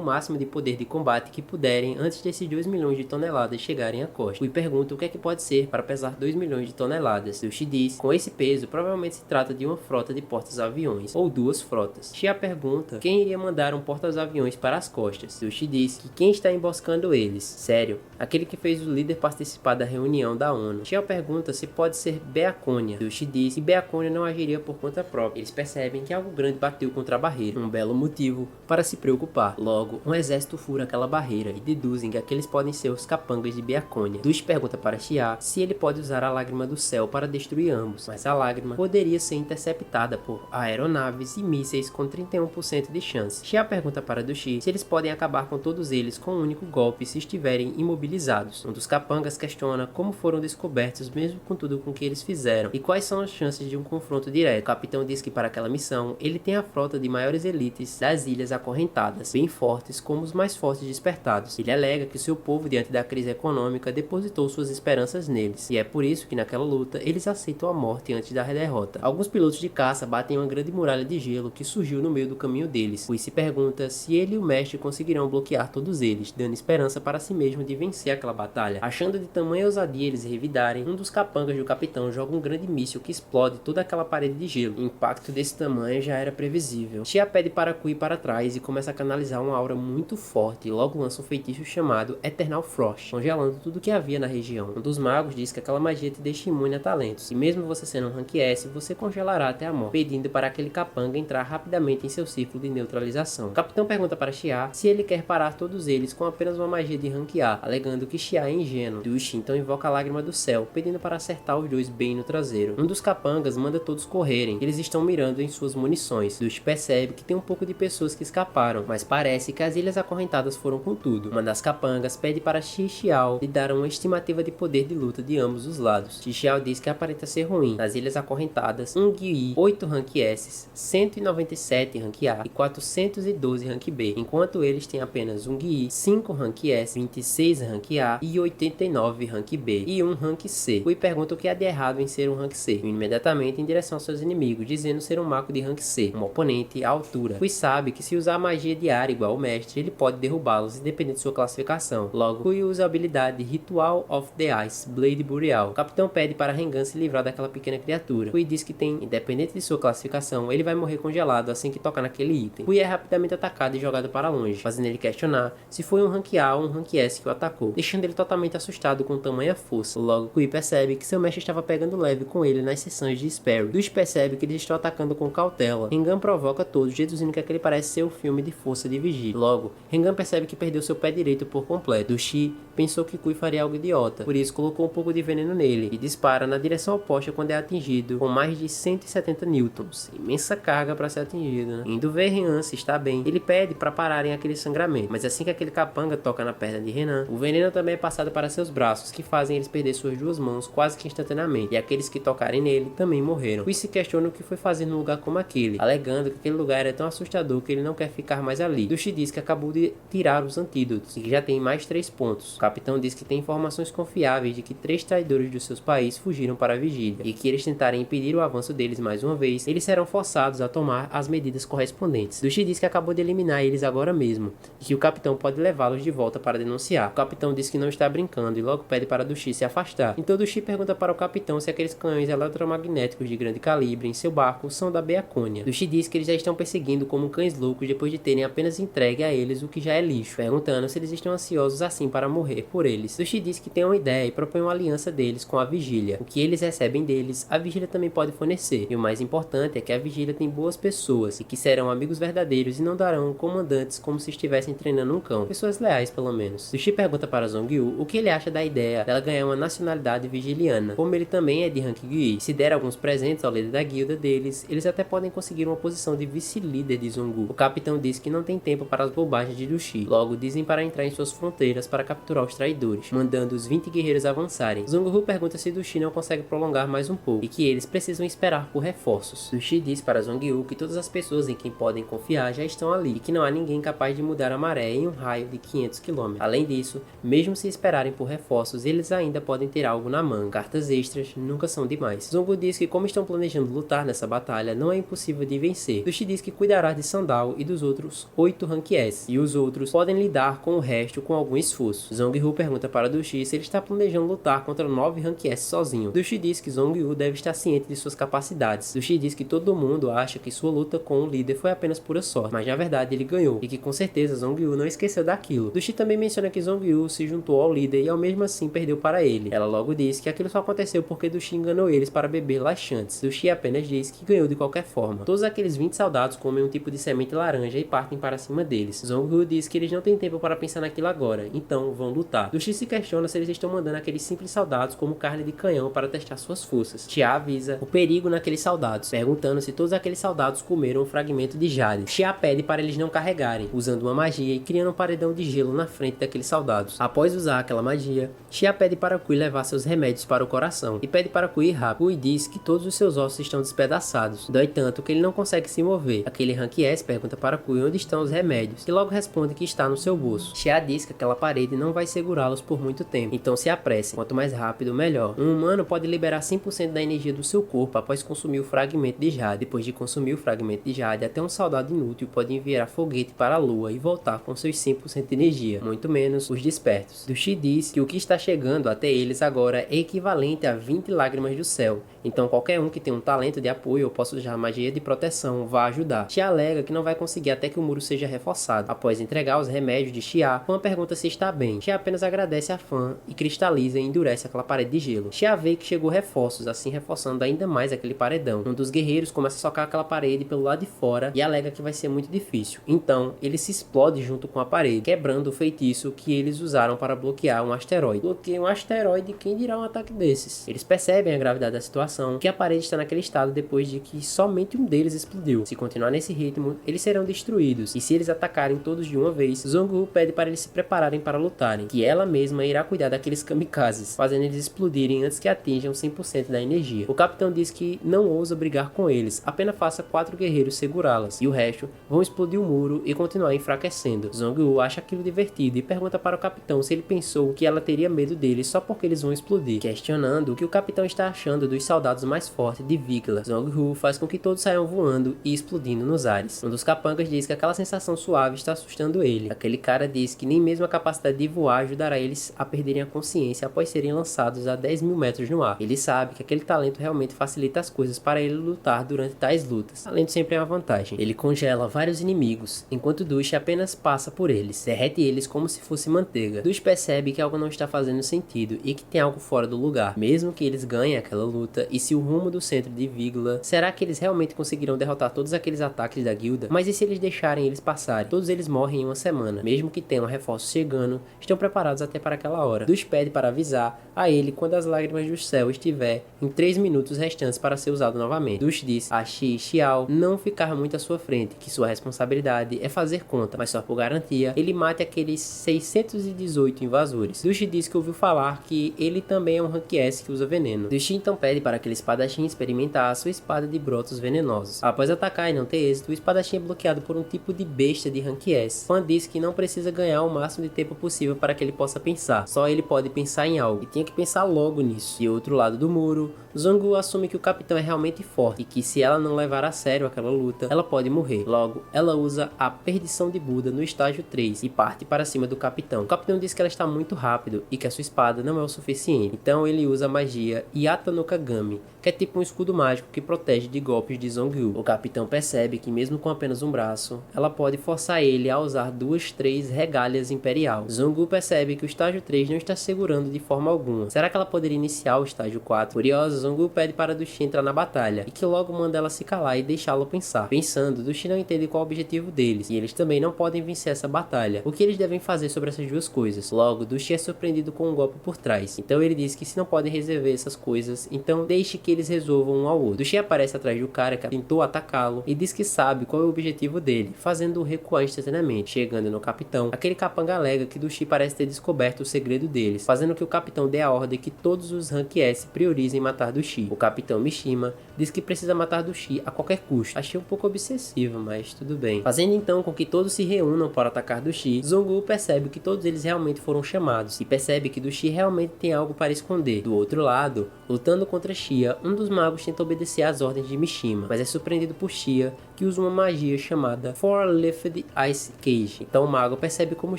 máximo de poder de combate que puderem antes desses 2 milhões de toneladas chegarem à costa. Kui pergunta o que é que pode ser para pesar 2 milhões de toneladas. Sushi diz, com esse peso, provavelmente se trata de uma frota de portas-aviões, ou 2 frotas. Xia pergunta quem iria mandar um porta-aviões para as costas. Sushi diz que quem está emboscando eles. Sério, aquele que fez o líder participar da reunião da ONU. Xia pergunta se pode ser Beaconia. Sushi diz que Beaconia não agiria por conta própria. Eles percebem que algo grande bateu contra a barreira, um belo motivo para se preocupar. Logo, um exército fura aquela barreira e deduzem que aqueles podem ser os capangas de Beaconia. Dush pergunta para Xia se ele pode usar a lágrima do céu para destruir ambos, mas a lágrima poderia ser interceptada por aeronaves e mísseis com 31% de chance. Xia pergunta para Dushi se eles podem acabar com todos eles com um único golpe se estiverem imobilizados. Um dos capangas questiona como foram descobertos mesmo com tudo com que eles fizeram e quais são as chances de um confronto direto. O capitão diz que para aquela missão, ele tem a frota de maiores elites das ilhas acorrentadas, bem fortes como os mais fortes despertados. Ele alega que seu povo, diante da crise econômica, depositou suas esperanças neles, e é por isso que naquela luta, eles aceitam a morte antes da derrota. Alguns pilotos de caça batem em uma grande muralha de gelo que surgiu no meio do caminho deles. Kui se pergunta se ele e o mestre conseguirão bloquear todos eles, dando esperança para si mesmo de vencer aquela batalha. Achando de tamanha ousadia eles revidarem, um dos capangas do capitão joga um grande míssil que explode toda aquela parede de gelo. O impacto desse tamanho já era previsível. Xia pede para Kui para trás e começa a canalizar uma aura muito forte e logo lança um feitiço chamado Eternal Frost, congelando tudo que havia na região. Um dos magos diz que aquela magia te deixa imune a talentos, e mesmo você sendo um Rank S, você congelará até a morte, pedindo para aquele capanga entrar rapidamente em seu ciclo de neutralização. O capitão pergunta para Xia se ele quer parar todos eles com apenas uma magia de Rank A, alegando que Xia é ingênuo. Dushi então invoca a lágrima do céu, pedindo para acertar os dois bem no traseiro. Um dos capangas manda todos correrem, eles estão mirando em suas munições. Dushi percebe que tem um pouco de pessoas que escaparam, mas parece que as ilhas acorrentadas foram com tudo. Uma das capangas pede para Xi Xiao lhe dar uma estimativa de poder de luta de ambos os lados. Xi Xiao diz que aparenta ser ruim. Nas ilhas acorrentadas, 1 Gui, 8 Rank S, 197 Rank A e 412 Rank B, enquanto eles têm apenas 1 Gui, 5 Rank S, 26 Rank A e 89 Rank B e 1 Rank C. Kui pergunta o que há de errado em ser um Rank C. E imediatamente em direção aos seus inimigos, dizendo ser um mago de rank C, um oponente à altura. Kui sabe que se usar magia de ar igual ao mestre, ele pode derrubá-los independente de sua classificação. Logo, Kui usa a habilidade Ritual of the Ice, Blade Boreal. O capitão pede para Rengan se livrar daquela pequena criatura. Kui diz que independente de sua classificação, ele vai morrer congelado assim que tocar naquele item. Kui é rapidamente atacado e jogado para longe, fazendo ele questionar se foi um rank A ou um rank S que o atacou, deixando ele totalmente assustado com tamanha força. Logo, Kui percebe que seu mestre estava pegando leve com ele nas sessões de Sparrow. Dush percebe que eles estão atacando com cautela. Rengan provoca todos, deduzindo que aquele parece ser o filme de força de Vigília. Logo, Rengan percebe que perdeu seu pé direito por completo. Dushi pensou que Kui faria algo idiota, por isso colocou um pouco de veneno nele e dispara na direção oposta quando é atingido com mais de 170 newtons, imensa carga para ser atingido, né? Indo ver Renan se está bem, ele pede para pararem aquele sangramento, mas assim que aquele capanga toca na perna de Renan, o veneno também é passado para seus braços, que fazem eles perder suas duas mãos quase que instantaneamente, e aqueles que tocarem nele também morreram. Kui se questiona o que foi fazer num lugar como aquele, alegando que aquele lugar é tão assustador que ele não quer ficar mais ali. Dushi diz que acabou de tirar os antídotos e que já tem mais 3 pontos. O capitão diz que tem informações confiáveis de que 3 traidores dos seus países fugiram para a vigília, e que eles tentarem impedir o avanço deles mais uma vez, eles serão forçados a tomar as medidas correspondentes. Dushi diz que acabou de eliminar eles agora mesmo, e que o capitão pode levá-los de volta para denunciar. O capitão diz que não está brincando e logo pede para Dushi se afastar. Então Dushi pergunta para o capitão se aqueles canhões eletromagnéticos de grande calibre em seu barco são da Beacônia. Dushi diz que eles já estão perseguindo como cães loucos depois de terem apenas entregue a eles o que já é lixo, perguntando se eles estão ansiosos assim para morrer por eles. Dushi diz que tem uma ideia e propõe uma aliança deles com a Vigília. O que eles recebem deles, a Vigília também pode fornecer. E o mais importante é que a Vigília tem boas pessoas e que serão amigos verdadeiros e não darão comandantes como se estivessem treinando um cão. Pessoas leais, pelo menos. Dushi pergunta para Zhong-Yu o que ele acha da ideia dela ganhar uma nacionalidade vigiliana. Como ele também é de rank Gui, se der alguns presentes ao líder da guilda deles, eles até podem conseguir uma posição de vice-líder de Zhong-Yu. O capitão diz que não tem tempo para as bobagens de Dushi. Logo, dizem para entrar em suas fronteiras para capturar os traidores, mandando os 20 guerreiros avançarem. Zhong-Yu pergunta se Dushi não consegue prolongar mais um pouco e que eles precisam esperar por reforços. Dushi diz para Zhong-Yu que todas as pessoas em quem podem confiar já estão ali e que não há ninguém capaz de mudar a maré em um raio de 500 km. Além disso, mesmo se esperarem por reforços, eles ainda podem ter algo na manga. Cartas extras nunca são demais. Zhong-Yu diz que como estão planejando lutar nessa batalha, não é impossível de vencer. Dushi diz que cuidará de Sandal e dos outros 8 rank S, e os outros podem lidar com o resto com algum esforço. Zhong-Yu pergunta para Dushi se ele está planejando lutar contra 9 rank S sozinho. Dushi diz que Zhong-Yu deve estar ciente de suas capacidades. Dushi diz que todo mundo acha que sua luta com o líder foi apenas pura sorte, mas na verdade ele ganhou, e que com certeza Zhong-Yu não esqueceu daquilo. Dushi também menciona que Zhong-Yu se juntou ao líder e ao mesmo assim perdeu para ele. Ela logo diz que aquilo só aconteceu porque Dushi enganou eles para beber laxantes. Dushi apenas diz que ganhou de qualquer forma. Todos aqueles 20 soldados comem um tipo de semente laranja e partem para cima deles. Zhong-Yu diz que eles não têm tempo para pensar naquilo agora, então vão lutar. Dushi se questiona se eles estão mandando aqueles simples soldados como carne de canhão para testar suas forças. Xia avisa o perigo naqueles soldados, perguntando se todos aqueles soldados comeram um fragmento de jade. Xia pede para eles não carregarem, usando uma magia e criando um paredão de gelo na frente daqueles soldados. Após usar aquela magia, Xia pede para Kui levar seus remédios para o coração e pede para Kui ir rápido. Kui diz que todos os seus ossos estão despedaçados. Dói tanto que ele não consegue se mover. Aquele rank S pergunta para Kui onde estão os remédios, e logo responde que está no seu bolso. Xia diz que aquela parede não vai segurá-los por muito tempo, então se apresse. Quanto mais rápido, melhor. Um humano pode liberar 100% da energia do seu corpo após consumir o fragmento de jade. Depois de consumir o fragmento de jade, até um soldado inútil pode enviar foguete para a lua e voltar com seus 100% de energia, muito menos os despertos. Dushi diz que o que está chegando até eles agora é equivalente a 20 lágrimas do céu, então qualquer um que tem um talento de apoio ou possa usar magia de proteção vai ajudar. Xia alega que não vai conseguir até que o muro seja reforçado. Após entregar os remédios de Xia, Fan pergunta se está bem. Xia apenas agradece a Fan e cristaliza e endurece aquela parede de gelo. Xia vê que chegou reforços, assim reforçando ainda mais aquele paredão. Um dos guerreiros começa a socar aquela parede pelo lado de fora e alega que vai ser muito difícil. Então, ele se explode junto com a parede, quebrando o feitiço que eles usaram para bloquear um asteroide. Bloqueia um asteroide, quem dirá um ataque desses? Eles percebem a gravidade da situação, que a parede está naquele estado depois de que somente um deles explodiu. Se continuar nesse ritmo, eles serão destruídos, e se eles atacarem todos de uma vez, Zhong-Yu pede para eles se prepararem para lutarem, que ela mesma irá cuidar daqueles kamikazes, fazendo eles explodirem antes que atinjam 100% da energia. O capitão diz que não ousa brigar com eles, apenas faça 4 guerreiros segurá-las, e o resto vão explodir o muro e continuar enfraquecendo. Zhong-Yu acha aquilo divertido e pergunta para o capitão se ele pensou que ela teria medo deles só porque eles vão explodir, questionando o que o capitão está achando dos soldados soldados mais fortes de Vigla. Zhong-Hu faz com que todos saiam voando e explodindo nos ares. Um dos capangas diz que aquela sensação suave está assustando ele. Aquele cara diz que nem mesmo a capacidade de voar ajudará eles a perderem a consciência após serem lançados a 10 mil metros no ar. Ele sabe que aquele talento realmente facilita as coisas para ele lutar durante tais lutas. Talento sempre é uma vantagem. Ele congela vários inimigos, enquanto Dush apenas passa por eles, derrete eles como se fosse manteiga. Dush percebe que algo não está fazendo sentido e que tem algo fora do lugar. Mesmo que eles ganhem aquela luta, e se o rumo do centro de Vigla, será que eles realmente conseguirão derrotar todos aqueles ataques da guilda? Mas e se eles deixarem eles passarem? Todos eles morrem em uma semana. Mesmo que tenham reforços chegando, estão preparados até para aquela hora. Dush pede para avisar a ele quando as lágrimas do céu estiver em 3 minutos restantes para ser usado novamente. Dush diz a Shi Xiao não ficar muito à sua frente, que sua responsabilidade é fazer conta, mas só por garantia, ele mate aqueles 618 invasores. Dush diz que ouviu falar que ele também é um Rank S que usa veneno. Dush então pede para aquele espadachim experimentar a sua espada de brotos venenosos. Após atacar e não ter êxito, o espadachim é bloqueado por um tipo de besta de Rank S. Fan diz que não precisa ganhar o máximo de tempo possível para que ele possa pensar, só ele pode pensar em algo, e tinha que pensar logo nisso. De outro lado do muro, Zhong-Hu assume que o capitão é realmente forte e que se ela não levar a sério aquela luta, ela pode morrer. Logo, ela usa a perdição de Buda no estágio 3 e parte para cima do capitão. O capitão diz que ela está muito rápido e que a sua espada não é o suficiente, então ele usa a magia Yata no Kagami, que é tipo um escudo mágico que protege de golpes de Zhong-Hu. O capitão percebe que mesmo com apenas um braço, ela pode forçar ele a usar 2-3 regálias imperial. Zhong-Hu percebe que o estágio 3 não está segurando de forma alguma. Será que ela poderia iniciar o estágio 4? Curiosa, Zhong-Hu pede para Dushi entrar na batalha, e que logo manda ela se calar e deixá-lo pensar. Pensando, Dushi não entende qual é o objetivo deles, e eles também não podem vencer essa batalha. O que eles devem fazer sobre essas duas coisas? Logo, Dushi é surpreendido com um golpe por trás. Então ele diz que se não podem resolver essas coisas, então deixe que eles resolvam um ao outro. Dushi aparece atrás do cara que tentou atacá-lo e diz que sabe qual é o objetivo dele, fazendo-o recuar instantaneamente. Chegando no capitão, aquele capanga alega que Dushi parece ter descoberto o segredo deles, fazendo que o capitão dê a ordem que todos os Rank S priorizem matar Dushi. O capitão Mishima diz que precisa matar Dushi a qualquer custo. Achei um pouco obsessivo, mas tudo bem. Fazendo então com que todos se reúnam para atacar Dushi, Zhong-Hu percebe que todos eles realmente foram chamados e percebe que Dushi realmente tem algo para esconder. Do outro lado, lutando contra Xia, um dos magos tenta obedecer às ordens de Mishima, mas é surpreendido por Xia, que usa uma magia chamada Four-Leafed Ice Cage. Então o mago percebe como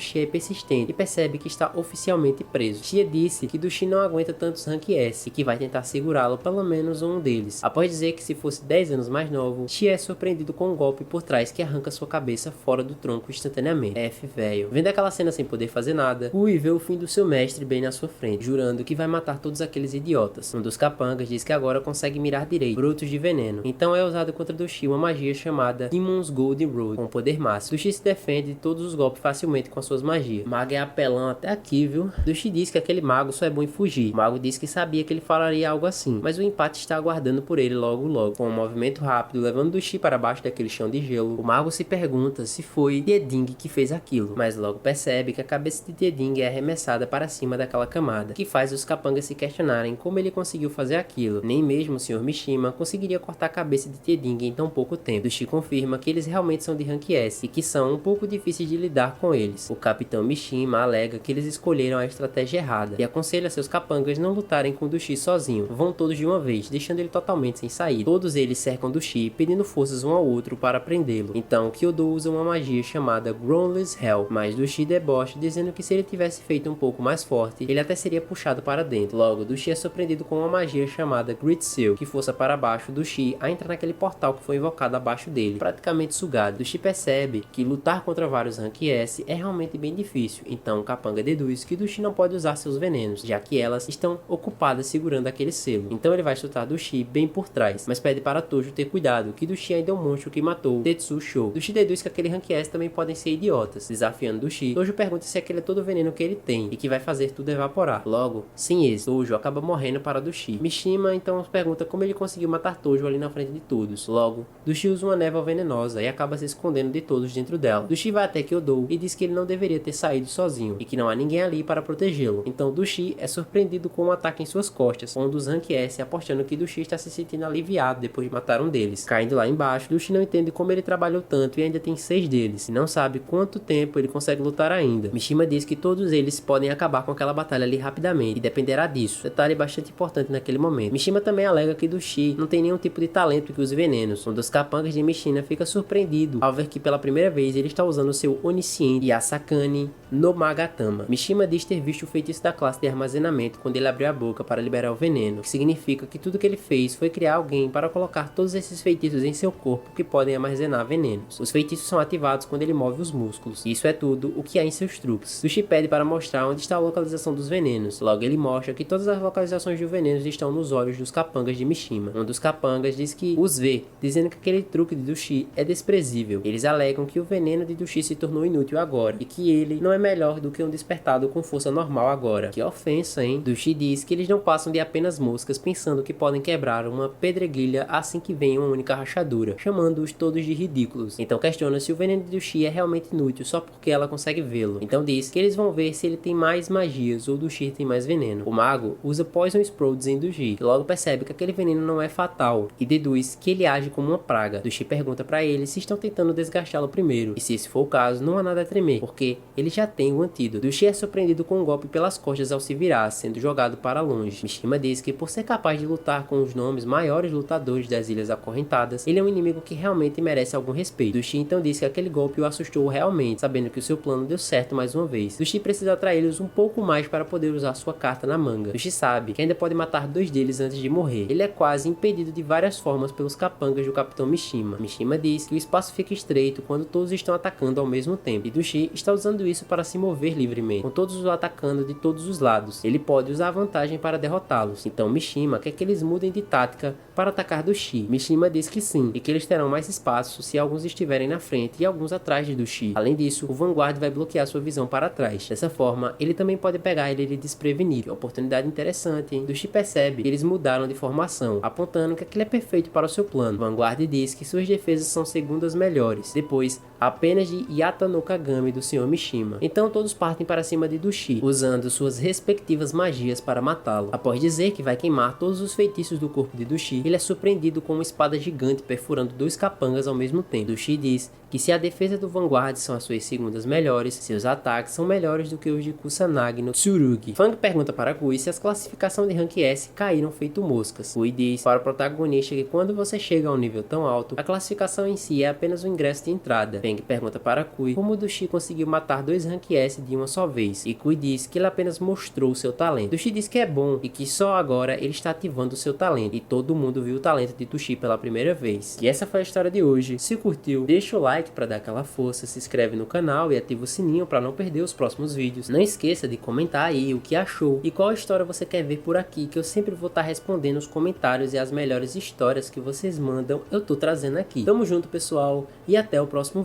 Xia é persistente e percebe que está oficialmente preso. Xia disse que Dushi não aguenta tantos Rank S e que vai tentar segurá-lo, pelo menos um deles. Após dizer que se fosse 10 anos mais novo, Xia é surpreendido com um golpe por trás que arranca sua cabeça fora do tronco instantaneamente. Velho. Vendo aquela cena sem poder fazer nada, Ui vê o fim do seu mestre bem na sua frente, jurando que vai matar todos aqueles idiotas. Um dos capangas diz que agora consegue mirar direito, brotos de veneno. Então é usado contra Dushi uma magia chamada Demon's Golden Road, com poder máximo. Dushi se defende de todos os golpes facilmente com as suas magias. O mago é apelão até aqui, viu? Dushi diz que aquele mago só é bom em fugir. O mago diz que sabia que ele falaria algo assim, mas o empate está aguardando por ele logo. Com um movimento rápido, levando Dushi para baixo daquele chão de gelo, o mago se pergunta se foi Tieding que fez aquilo, mas logo percebe que a cabeça de Tieding é arremessada para cima daquela camada, que faz os capangas se questionarem como ele conseguiu fazer aquilo. Nem mesmo o Sr. Mishima conseguiria cortar a cabeça de Tieding em tão pouco tempo. Dushi confirma que eles realmente são de Rank S e que são um pouco difíceis de lidar com eles. O capitão Mishima alega que eles escolheram a estratégia errada e aconselha seus capangas não lutarem com Dushi sozinho. Vão todos de uma vez, deixando ele totalmente sem saída. Todos eles cercam Dushi, pedindo forças um ao outro para prendê-lo. Então Kyodo usa uma magia chamada Groundless Hell, mas Dushi debocha, dizendo que se ele tivesse feito um pouco mais forte, ele até seria puxado para dentro. Logo, Dushi é surpreendido com uma magia chamada Grit Seal, que força para baixo Dushi a entrar naquele portal que foi invocado abaixo dele, praticamente sugado. Dushi percebe que lutar contra vários Rank S é realmente bem difícil, então o capanga deduz que Dushi não pode usar seus venenos, já que elas estão ocupadas segurando aquele selo. Então ele vai chutar Dushi bem por trás, mas pede para Tojo ter cuidado, que Dushi ainda é um monstro que matou Tetsu Shou. Dushi deduz que aquele Rank S também podem ser idiotas. Desafiando Dushi, Tojo pergunta se aquele é todo o veneno que ele tem e que vai fazer tudo evaporar. Logo, sem êxito, Tojo acaba morrendo para Dushi. Mishima então pergunta como ele conseguiu matar Tojo ali na frente de todos. Logo, Dushi usa uma névoa venenosa e acaba se escondendo de todos dentro dela. Dushi vai até Kyodou e diz que ele não deveria ter saído sozinho e que não há ninguém ali para protegê-lo. Então Dushi é surpreendido com um ataque em suas costas, com um dos Rank S apostando que Dushi está se sentindo aliviado depois de matar um deles. Caindo lá embaixo, Dushi não entende como ele trabalhou tanto e ainda tem 6 deles, e não sabe quanto tempo ele consegue lutar ainda. Mishima diz que todos eles podem acabar com aquela batalha ali rapidamente, e dependerá disso. Detalhe bastante importante naquele momento. Mishima também alega que Dushi não tem nenhum tipo de talento que use venenos. Um dos capangas de Mishima fica surpreendido ao ver que pela primeira vez ele está usando seu onisciente Yasakani no Magatama. Mishima diz ter visto o feitiço da classe de armazenamento quando ele abriu a boca para liberar o veneno, que significa que tudo que ele fez foi criar alguém para colocar todos esses feitiços em seu corpo que podem armazenar venenos. Os feitiços são ativados quando ele move os músculos. Isso é tudo o que há em seus truques. Dushi pede para mostrar onde está a localização dos venenos. Logo ele mostra que todas as localizações de venenos estão nos olhos dos capangas de Mishima. Um dos capangas diz que os vê, dizendo que aquele truque de Dushi é desprezível. Eles alegam que o veneno de Dushi se tornou inútil agora e que ele não é melhor do que um despertado com força normal agora. Que ofensa, hein? Dushi diz que eles não passam de apenas moscas pensando que podem quebrar uma pedregulha assim que vem uma única rachadura, chamando-os todos de ridículos. Então questiona se o veneno de Dushi é realmente inútil só porque ela consegue vê-lo. Então diz que eles vão ver se ele tem mais magias ou Dushi tem mais veneno. O mago usa Poison Sprouts em Dushi, que logo percebe que aquele veneno não é fatal e deduz que ele age como uma praga. Dushi pergunta para eles se estão tentando desgastá-lo primeiro, e se esse for o caso, não há nada a tremer, porque ele já tem o antídoto. Dushi é surpreendido com um golpe pelas costas ao se virar, sendo jogado para longe. Mishima diz que por ser capaz de lutar com os nomes maiores lutadores das Ilhas Acorrentadas, ele é um inimigo que realmente merece algum respeito. Dushi então diz que aquele golpe o assustou realmente, sabendo que o seu plano deu certo mais uma vez. Dushi precisa atraí-los um pouco mais para poder usar sua carta na manga. Dushi sabe que ainda pode matar 2 deles antes de morrer. Ele é quase impedido de várias formas pelos capangas do Capitão Mishima. Mishima diz que o espaço fica estreito quando todos estão atacando ao mesmo tempo, e Dushi está usando isso para se mover livremente, com todos os atacando de todos os lados. Ele pode usar a vantagem para derrotá-los. Então Mishima quer que eles mudem de tática para atacar Dushi. Mishima diz que sim, e que eles terão mais espaço se alguns estiverem na frente e alguns atrás de Dushi. Além disso, o Vanguard vai bloquear sua visão para trás. Dessa forma, ele também pode pegar ele desprevenido. Oportunidade interessante, hein? Dushi percebe que eles mudaram de formação, apontando que aquilo é perfeito para o seu plano. Vanguard diz que suas defesas são segundas melhores, depois apenas de Yata no Kagami do Sr. Mishima. Então todos partem para cima de Dushi, usando suas respectivas magias para matá-lo. Após dizer que vai queimar todos os feitiços do corpo de Dushi, ele é surpreendido com uma espada gigante perfurando 2 capangas ao mesmo tempo. Dushi diz que se a defesa do Vanguard são as suas segundas melhores, seus ataques são melhores do que os de Kusanagi no Tsurugi. Fang pergunta para Kui se as classificações de Rank S caíram feito moscas. Kui diz para o protagonista que quando você chega a um nível tão alto, a classificação em si é apenas um ingresso de entrada. Fang pergunta para Kui como Dushi conseguiu matar 2 Rank S de uma só vez, e Kui diz que ele apenas mostrou seu talento. Dushi diz que é bom e que só agora ele está ativando seu talento, e todo mundo viu o talento de Dushi pela primeira vez. E essa foi a história de hoje. Se curtiu, deixa o like para dar aquela força, se inscreve no canal e ativa o sininho para não perder os próximos vídeos. Não esqueça de comentar aí o que achou e qual história você quer ver por aqui, que eu sempre vou estar respondendo os comentários, e as melhores histórias que vocês mandam eu tô trazendo aqui. Tamo junto, pessoal, e até o próximo vídeo.